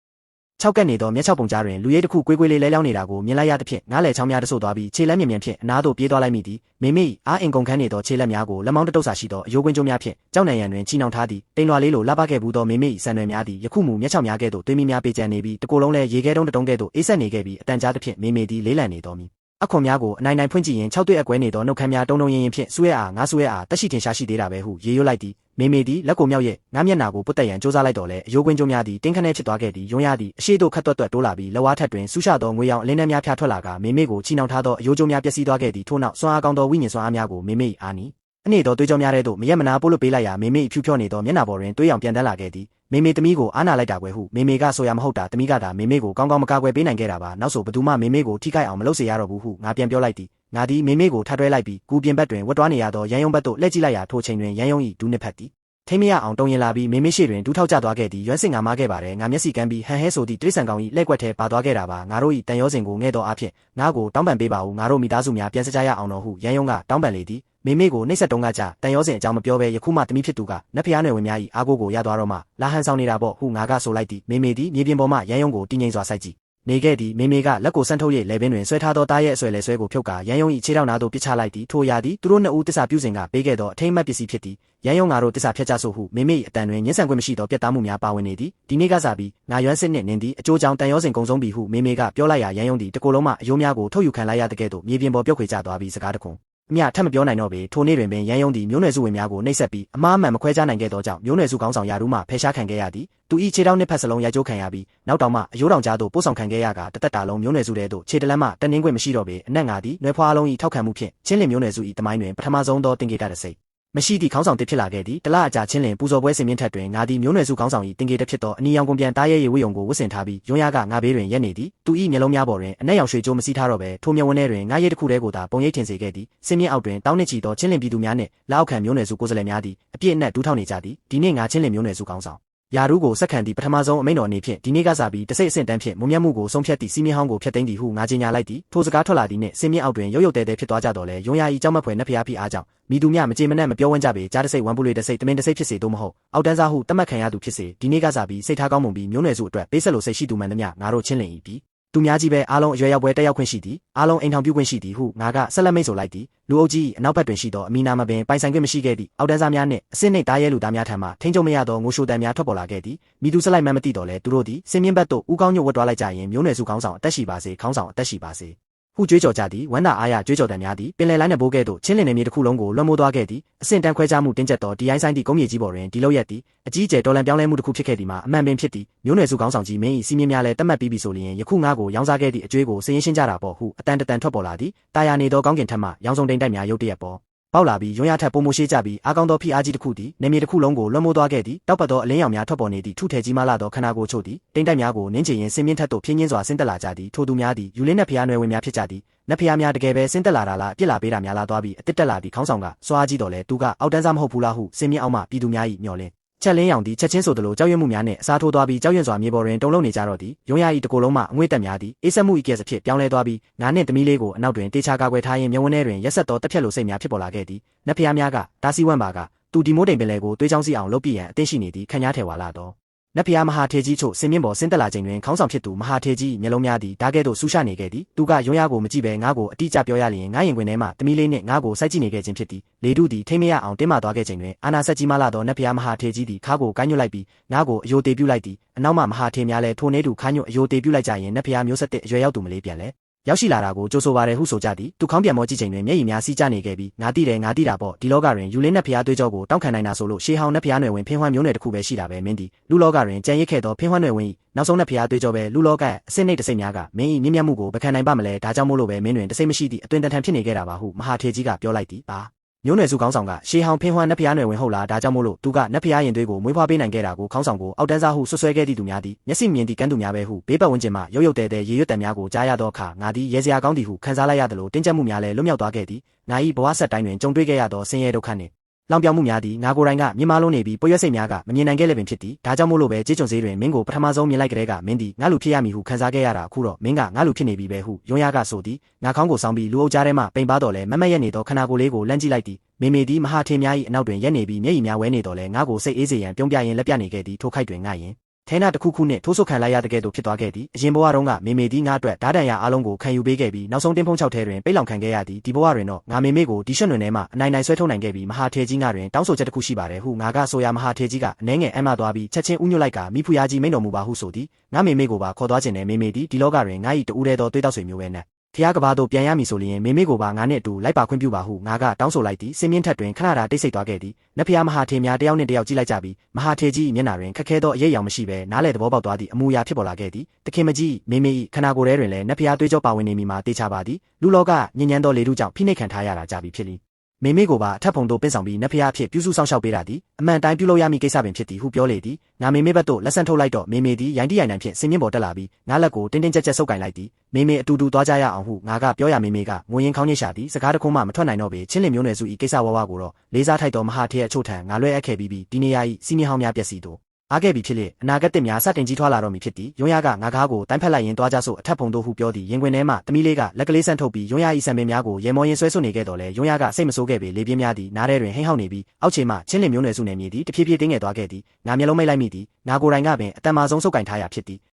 6ကက်နေသောမျက်ခြောက်ပုံကြားတွင်လူရဲတစ်ခုကွေးကွေးလေးလဲလျောင်းနေတာကိုမြင်လိုက်ရသဖြင့်ငါးလေချောင်းများတဆို့သွားပြီးခြေလက်မြင်မြန်ဖြင့်အနားသို့ပြေးသွားလိုက်မိသည်မေမေအားအင်ကုန်ခန်းနေသောခြေလက်များကိုလက်မောင်းတတုပ်စာရှိသောအယိုးကွင်းကျိုးများဖြင့်ကြောက်နံရံတွင်ချီနှောင်ထားသည်တိမ်လွာလေးလိုလှပခဲ့ဘူးသောမေမေဆန်ရွယ်များသည်ယခုမူမျက်ခြောက်များကဲ့သို့သွေးမီးများပေးကျန်နေပြီးတကိုယ်လုံးလည်းရေခဲတုံးတုံးကဲ့သို့အေးဆက်နေခဲ့ပြီးအတန်ကြားသဖြင့်မေမေသည်လေးလံနေတော်မူအခွန်များကိုအနိုင်ဖွင့်ကြည့်ရင်6တွေ့အကွဲနေသောနှုတ်ခမ်းများတုံရင်ဖြင့်ဆူရဲအားငါဆူရဲအားတက်ရှိထင်ရှားရှိသေးတာပဲဟုရေရွတ်လိုက်သည်မေမေသည်လက်ကိုမြောက်ရဲ့ငါမျက်နာကိုပုတ်တက်ရန်စူးစမ်းလိုက်တော့လေအယိုးကွင်းကျုံများသည်တင်းခနဲဖြစ်သွားခဲ့သည်ယွန်းရသည်အရှိတို့ခတ်တွတ်တိုးလာပြီးလက်ဝါးထက်တွင်ဆူးရှသောငွေရောင်အလင်းထဲများဖျားထွက်လာကမေမေကိုချီနှောင်ထားသောအယိုးကျုံများပျက်စီးသွားခဲ့သည်ထို့နောက်စွမ်းအားကောင်းသောဝိညာဉ်စွမ်းအားများကိုမေမေအားနီအနေသောသွေးကြောများတဲ့သို့မရက်မနာပို့လွတ်ပေးလိုက်ရာမေမေဖြူဖြောနေသောမျက်နှာပေါ်တွင်သွေးရောင်ပြန်တန်းလာခဲ့သည်မေမေသမီးကိုအားနာလိုက်တာကွယ်ဟုမေမေကဆိုရမဟုတ်တာသမီးကသာမေမေကိုကောင်းကောင်းမကာကွယ်ပေးနိုင်ခဲ့တာပါနောက်ဆိုဘသူမှမေမေကိုထိခိုက်အောင်မလုပ်စေရတော့ဘူးဟုငါပြန်ပြောလိုက်သည်ငါသည်မေမေကိုထတွဲလိုက်ပြီးကူပြင်ဘက်တွင်ဝတ်တွားနေရသောရန်ယုံဘက်သို့လှည့်ကြည့်လိုက်ရာထိုချိန်တွင်ရန်ယုံ၏ဒူးနှစ်ဖက်သည်ထိမရအောင်တုံရင်လာပြီးမေမေရှိတွင်ဒူးထောက်ကျသွားခဲ့သည်ရွမ်းစင်ငါမားခဲ့ပါတယ်ငါမျက်စိကမ်းပြီးဟန်ဟဲဆိုသည့်တိရစ္ဆာန်ကောင်၏လက်ကွက်ထဲပါသွားခဲ့တာပါငါတို့၏တန်ရောစင်ကိုငဲ့သောအဖြစ်ငါကိုတောင်းပန်ပေးပါဦးငါတို့မိသားစုများပြန်စကြရအောင်တော်ဟုရန်ယုံကတောင်းပန်လေသည်မေမေကိုနှိပ်စက်တုံးကကြတန်ရောစင်အကြောင်းမပြောဘဲယခုမှသမီးဖြစ်သူကနတ်ဖျားနယ်ဝင်များ၏အားကိုးကိုရသွားတော့မှလာဟန်ဆောင်နေတာပေါ့ဟုငါကဆိုလိုက်သည်မေမေသည်မြေပြင်ပေါ်မှရန်ယုံကိုတင်းငိမ့်စွာစိုက်ကြည့်နေခဲ့သည်မေမေကလက်ကိုဆန်းထုတ်၍လေပင်တွင်ဆွဲထားသောတားရဲ့အဆွဲလေဆွဲကိုဖြုတ်ကာရန်ယုံ၏ခြေထောက်နာသို့ပစ်ချလိုက်သည်ထိုရာသည်သူတို့နှစ်ဦးတစ္ဆာပြုစဉ်ကပေးခဲ့သောအထိမ်းအမှတ်ပစ္စည်းဖြစ်သည်ရန်ယုံငါတို့တစ္ဆာဖြတ်ကြဆိုဟုမေမေ၏အတန်တွင်ညှဉ်းဆန်ခွင့်မရှိသောပြတ်သားမှုများပါဝင်နေသည်ဒီနေ့ကစားပြီးငါရွမ်းစစ်နှင့်နင်းသည်အကျိုးကြောင့်တန်ရောစင်ကုံဆုံးပြီဟုမေမေကပြောလိုက်ရာရန်ယုံသည်တကိုယ်လုံးမှအယိုးများကိုထုတ်ယူခံလိုက်ရတဲ့ကဲ့သို့မြေပြင်ပေါ်ပြုတ်ခွေကျသွားပြီးစကားတခွန်းအမြထပ်မပြောနိုင်တော့ပေထိုနေ့တွင်ပင်ရန်ယုံသည်မျိုးနွယ်စုဝင်များကိုနှိပ်စက်ပြီးအမားအမှန်မခွဲခြားနိုင်ခဲ့သောကြောင့်မျိုးနွယ်စုကောင်းဆောင်ရာထူးမှဖယ်ရှားခံခဲ့ရသည်သူ၏ခြေထောက်နှစ်ဖက်စလုံးရိုက်ကျိုးခံရပြီးနောက်တောင်မှအယိုးတောင်ကြားသို့ပို့ဆောင်ခံခဲ့ရကတသက်တာလုံးမျိုးနွယ်စုတဲသို့ခြေတလက်မှတနင်းခွင့်မရှိတော့ပေအနက်ငါသည်နွယ်ဖွားအလုံး၏ထောက်ခံမှုဖြင့်ချင်းလင်မျိုးနွယ်စု၏တမိုင်းတွင်ပထမဆုံးသောတင်ကေတတစ်စိတ်မရှိသည့်ခေါင်းဆောင်တစ်ဖြစ်လာခဲ့သည်တလအကြာချင်းလင်ပူဇော်ပွဲစင်မြင့်ထက်တွင်ငါသည်မျိုးနွယ်စုခေါင်းဆောင်၏တင်ကေတဖြစ်သောအနီရောင်ကုန်ပြန်တားရဲရေဝိယုံကိုဝတ်ဆင်ထားပြီးယွန်းရကငါဘေးတွင်ရက်နေသည်သူ၏မျက်လုံးများပေါ်တွင်အနက်ရောင်ရွှေကြိုးမစီးထားတော့ပဲထိုမျက်ဝန်းထဲတွင်ငါရဲတစ်ခုတည်းကိုသာပုံရိပ်ထင်စေခဲ့သည်စင်မြင့်အောက်တွင်တောင်းနှင့်ချီသောချင်းလင်ပြည်သူများနှင့်လက်အောက်ခံမျိုးနွယ်စုကိုယ်စားလှယ်များသည်အပြည့်အနှက်ဒူးထောက်နေကြသည်ဒီနေ့ငါချင်းလင်မျိုးနွယ်စုခေါင်းဆောင်ယာရုကိုစက္ကန့်ဒီပထမဆုံးအမိန့်တော်အနေဖြင့်ဒီနေ့ကစားပြီးတစိမ့်အဆင့်တန်းဖြင့်မုံမြတ်မှုကိုဆုံးဖြတ်သည့်စီးမြင့်ဟောင်းကိုဖျက်သိမ်းသည်ဟုငါကြေညာလိုက်သည်ထိုစကားထွက်လာသည်နှင့်စင်မြင့်အောက်တွင်ရုတ်ရုတ်တဲတဲဖြစ်သွားကြတော့လေယွန်းယာဤကြောင့်မဖွယ်နှက်ဖျားဖိအားကြောင့်မိသူများမကြေမနက်မပြောဝန်းကြပေကြားတစိမ့်ဝမ်ပူလေတစိမ့်တမင်တစိမ့်ဖြစ်စေသို့မဟုတ်အောက်တန်းစားဟုတတ်မှတ်ခံရသူဖြစ်စေဒီနေ့ကစားပြီးစိတ်ထားကောင်းမွန်ပြီးမျိုးနွယ်စုအတွက်ပေးဆက်လို့စိတ်ရှိသူမှန်သမျှငါတို့ချင်းလင်၏ပြီးသူများကြီးပဲအားလုံးအရွယ်ရောက်ပွဲတက်ရောက်ခွင့်ရှိသည်အားလုံးအိမ်ထောင်ပြုခွင့်ရှိသည်ဟုငါကဆက်လက်မိတ်ဆိုလိုက်သည်လူအုပ်ကြီးအနောက်ဘက်တွင်ရှိသောအမီနာမပင်ပိုင်ဆိုင်ခွင့်မရှိခဲ့သည့်အောက်တန်းစားများနှင့်အစစ်နှိပ်သားရဲလူသားများထံမှထိန်းချုပ်မရသောငိုရှိုတန်များထွက်ပေါ်လာခဲ့သည်မိသူဆက်လိုက်မှမသိတော့လဲသူတို့သည်စင်မြင့်ဘက်သို့ဦးကောင်းညွတ်ဝတ်သွားလိုက်ကြရင်မျိုးနွယ်စုခေါင်းဆောင်အသက်ရှိပါစေခေါင်းဆောင်အသက်ရှိပါစေဟုကြွေးကြော်ကြသည်ဝမ်းသာအားရကြွေးကြော်တန်များသည်ပင်လယ်လိုင်းနှင့်ဘိုးကဲ့သို့ချင်းလင်နယ်မြေတစ်ခုလုံးကိုလွှမ်းမိုးသွားခဲ့သည်အဆင့်တန်းခွဲခြားမှုတင်းကျပ်သောဒီအိုင်းဆိုင်သည့်ကုန်းမြေကြီးပေါ်တွင်ဒီလောက်ရက်သည်အကြီးအကျယ်တော်လန်ပြောင်းလဲမှုတစ်ခုဖြစ်ခဲ့သည်မှာအမှန်ပင်ဖြစ်သည်မျိုးနွယ်စုခေါင်းဆောင်ကြီးမင်း၏စီးမြင့်များလည်းတတ်မှတ်ပြီးပြီဆိုလျင်ယခုငါကိုရောင်းစားခဲ့သည့်အကျွေးကိုစည်ရင်ရှင်းကြတာပေါ့ဟုအတန်တန်ထွက်ပေါ်လာသည်တာယာနေသောကောင်းကင်ထက်မှရောင်စုံတိမ်တိုက်များရုတ်တရက်ပေါ်ပေါက်လာပြီးယွန်းရထက်ပုံမရှိကြပြီးအားကောင်းသောဖိအားကြီးတစ်ခုသည်နေမြေတစ်ခုလုံးကိုလွှမ်းမိုးသွားခဲ့သည်တောက်ပတ်သောအလင်းရောင်များထွက်ပေါ်နေသည့်ထုထဲကြီးမားလာသောခန္ဓာကိုယ်ချို့သည်တိမ်တိုက်များကိုနင်းချရင်စင်မြင့်ထက်သို့ဖြင်းချင်းစွာဆင်းသက်လာကြသည်ထိုသူများသည်ယူလင်းနှက်ဖျားနွယ်ဝင်များဖြစ်ကြသည်နတ်ဖျားများတကယ်ပဲဆင်းသက်လာတာလားအပြစ်လာပေးတာများလားသွားပြီးအတစ်တက်လာသည့်ခေါင်းဆောင်ကစွာကြီးတော်လဲသူကအောက်တန်းစားမဟုတ်ဘူးလားဟုစင်မြင့်အောင်မှပြည်သူများ၏မျှော်လင့်ချက်လင်းရောင်သည်ချက်ချင်းဆိုသလိုကြောက်ရွံ့မှုများနှင့်အစားထိုးသွားပြီးကြောက်ရွံ့စွာမြေပေါ်တွင်တုန်လှုပ်နေကြတော့သည်ယွန်းရ၏တကိုယ်လုံးမှအငွေ့တက်များသည်အေးဆက်မှု၏ကဲ့စဖြစ်ပြောင်းလဲသွားပြီးငါနှင့်သမီးလေးကိုအနောက်တွင်တေချာကာကွယ်ထားရင်းမျက်ဝန်းထဲတွင်ရက်ဆက်သောတက်ဖြတ်လိုစိတ်များဖြစ်ပေါ်လာခဲ့သည်နတ်ဖျားများကဒါစီဝမ်ပါကသူဒီမိုးတိမ်ပင်လယ်ကိုသွေးချောင်းစီအောင်လုပ်ပြရန်အသင့်ရှိနေသည်ခန့်ညားထဲဝါလာသော နတ်ဖျားမဟာထေကြီးချို့စင်မြင့်ပေါ်ဆင်းသက်လာချိန်တွင်ခေါင်းဆောင်ဖြစ်သူမဟာထေကြီးမျက်လုံးများသည်ဓာကဲ့သို့ဆူရှနေခဲ့သည်သူကရုံးရကိုမကြည့်ဘဲငါ့ကိုအတိအကျပြောရလျင်ငါရင်ခွင်ထဲမှတမီးလေးနှင့်ငါ့ကိုစိုက်ကြည့်နေခဲ့ခြင်းဖြစ်သည်လေတုသည်ထိမရအောင်တင်းမာသွားခဲ့ချိန်တွင်အာနာဆက်ကြီးမလာသောနတ်ဖျားမဟာထေကြီးသည်ခါကိုကိုင်းညွတ်လိုက်ပြီးငါ့ကိုအယိုတေပြုလိုက်သည်အနောက်မှမဟာထေများလည်းထိုနေတူခါညွတ်အယိုတေပြုလိုက်ကြရင်နတ်ဖျားမျိုးဆက်တဲ့အရွယ်ရောက်သူမလေးပြန်လဲရောက်ရှိလာတာကိုကြိုးဆိုပါတယ်ဟုဆိုကြသည်သူခေါင်းပြန်မောကြည့်ချိန်တွင်မျက်ရည်များစီးကျနေခဲ့ပြီးငါသိတာပေါ့ဒီလောကတွင်ယူလင်းနတ်ဖျားသွေးကြောကိုတောင်းခံနိုင်တာဆိုလို့ရှေးဟောင်းနတ်ဖျားနယ်ဝင်ဖင်းဝမ်းမျိုးနယ်တစ်ခုပဲရှိတာပဲမင်းသည်လူလောကတွင်ကြံရစ်ခဲ့သောဖင်းဝမ်းနယ်ဝင်၏နောက်ဆုံးနတ်ဖျားသွေးကြောပဲလူလောကအစစ်နှိတ်တစိမ့်များကမင်း၏မြင့်မြတ်မှုကိုဗခံနိုင်ပါမလဲဒါကြောင့်မို့လို့ပဲမင်းတွင်တစိမ့်မရှိသည့်အတွင်တန်ထန်ဖြစ်နေခဲ့တာပါဟုမဟာထေကြီးကပြောလိုက်သည်ပါမျိုးနယ်စုခေါင်းဆောင်ကရှေးဟောင်းဖင်းဝမ်းနတ်ဖျားနယ်ဝင်ဟုတ်လားဒါကြောင့်မို့လို့သူကနတ်ဖျားရင်သွေးကိုမွေးဖွားပေးနိုင်ခဲ့တာကိုခေါင်းဆောင်ကိုအောက်တန်းစားဟုဆွဆွဲခဲ့သည့်သူများသည်မျက်စိမြင်သည့်ကန်းသူများပဲဟုဘေးပတ်ဝန်းကျင်မှရုပ်တဲရေရွတ်တံများကိုကြားရသောအခါငါသည်ရဲစရာကောင်းသည်ဟုခံစားလိုက်ရသလိုတင်းကျပ်မှုများလည်းလွတ်မြောက်သွားခဲ့သည်ငါ၏ဘဝဆက်တိုင်းတွင်ကြုံတွေ့ခဲ့ရသောဆင်းရဲဒုက္ခနှင့်လောင်ပြောင်မှုများသည်ငါကိုယ်တိုင်ကမြင်မလုံးနေပြီးပွေရွက်စိတ်များကမမြင်နိုင်ခဲ့လည်းပင်ဖြစ်သည်ဒါကြောင့်မို့လို့ပဲကြေးကျွန်စည်းတွင်မင်းကိုပထမဆုံးမြင်လိုက်ကြတဲ့ကမင်းသည်ငါလူဖြစ်ရမည်ဟုခံစားခဲ့ရတာအခုတော့မင်းကငါလူဖြစ်နေပြီပဲဟုယွန်းရကဆိုသည်ငါခေါင်းကိုဆောင်းပြီးလူအုပ်ကြားထဲမှပိန်ပါတော့လဲမမက်ရက်နေသောခန္ဓာကိုယ်လေးကိုလန့်ကြည့်လိုက်သည်မေမေသည်မဟာထေများ၏အနောက်တွင်ရက်နေပြီးမျက်ရည်များဝဲနေတော့လဲငါကိုစိတ်အေးစေရန်ပြုံးပြရင်လက်ပြနေခဲ့သည်ထိုခိုက်တွင်ငါရင်ထဲနာတစ်ခုခုနှင့်ထိုးဆုပ်ခံလိုက်ရတဲ့ကဲ့သို့ဖြစ်သွားခဲ့သည်အရင်ဘဝတုန်းကမေမေသည်ငါအတွက်ဓာတ်တန်ရအားလုံးကိုခံယူပေးခဲ့ပြီးနောက်ဆုံးတင်းဖုံး6ထဲတွင်ပိတ်လောင်ခံခဲ့ရသည်ဒီဘဝတွင်တော့ငါမေမေကိုဒီရွှွတ်တွင်ထဲမှအနိုင်ဆွဲထုတ်နိုင်ခဲ့ပြီးမဟာထေကြီးငါတွင်တောင်းဆိုချက်တစ်ခုရှိပါတယ်ဟုငါကဆိုရမဟာထေကြီးကအနှဲငယ်အံ့မသွားပြီးချက်ချင်းဥညွတ်လိုက်ကမိဖုရားကြီးမိန်တော်မူပါဟုဆိုသည်ငါမေမေကိုပါခေါ်သွားခြင်းနဲ့မေမေသည်ဒီလောကတွင်ငါ၏တူးတဲ့သောသွေးတောက်ဆွေမျိုးပဲနဲ့ဖျားကဘာတို့ပြန်ရမည်ဆိုလျင်မေမေကိုပါငါနှင့်အတူလိုက်ပါခွင့်ပြုပါဟုငါကတောင်းဆိုလိုက်သည်စင်မြင့်ထက်တွင်ခဏတာတိတ်ဆိတ်သွားခဲ့သည်နတ်ဖျားမဟာထေများတယောက်နှင့်တယောက်ကြည့်လိုက်ကြပြီးမဟာထေကြီး၏မျက်နှာတွင်ခက်ခဲသောအရေးအယောင်မရှိဘဲနားလေသဘောပေါက်သွားသည့်အမူအရာဖြစ်ပေါ်လာခဲ့သည်တခင်မကြီးမေမေ၏ခန္ဓာကိုယ်ထဲတွင်လည်းနတ်ဖျားသွေးကြောပါဝင်နေမိမှာတေချာပါသည်လူလောကညဉ့်ညမ်းသောလေထုကြောင့်ဖိနှိပ်ခံထားရတာကြပြီဖြစ်လိမေမေကိုပါအထက်ဖုံတို့ပင့်ဆောင်ပြီးနတ်ဖျားအဖြစ်ပြုစုဆောင်ရှောက်ပေးတာသည်အမှန်တိုင်းပြုလုပ်ရမည့်ကိစ္စပင်ဖြစ်သည်ဟုပြောလေသည်ငါမေမေဘက်သို့လက်ဆန့်ထုတ်လိုက်တော့မေမေသည်ရိုင်းတိရိုင်တန်ဖြင့်စင်မြင့်ပေါ်တက်လာပြီးငါလက်ကိုတင်းတင်းကြပ်ကြပ်ဆုပ်ကင်လိုက်သည်မေမေအတူတူသွားကြရအောင်ဟုငါကပြောရမေမေကငိုရင်းခေါင်းညှိရှာသည်စကားတခုမှမထွက်နိုင်တော့ပေချင်းလင်မျိုးနွယ်စု၏ကိစ္စဝဝကိုတော့လေးစားထိုက်သောမဟာထေအချို့ထံငါလွှဲအပ်ခဲ့ပြီးဒီနေရာ၏စီမင်းဟောင်းများပျက်စီးသောအားခဲ့ပြီဖြစ်လေအနာဂတ်တစ်များစတင်ကြီးထွားလာတော့မည်ဖြစ်သည်ယွန်းရကငါကားကိုတိုင်းဖက်လိုက်ရင်သွားကြစို့အထက်ဖုံတို့ဟုပြောသည်ရင်ခွင်ထဲမှတမီးလေးကလက်ကလေးဆန့်ထုတ်ပြီးယွန်းရ၏ဆံပင်များကိုရေမောရင်ဆွဲဆွနေခဲ့တော်လဲယွန်းရကစိတ်မဆိုးခဲ့ပေလေပြင်းများသည်နားထဲတွင်ဟိမ့်ဟောက်နေပြီးအောက်ခြေမှချင်းလင်မျိုးနွယ်စုနယ်မြေသည်တဖြည်းဖြည်းတင်းငယ်သွားခဲ့သည်ငါမျက်လုံးမိတ်လိုက်မိသည်ငါကိုယ်တိုင်ကပင်အတန်မာဆုံးဆုပ်ကင်ထားရဖြစ်သည်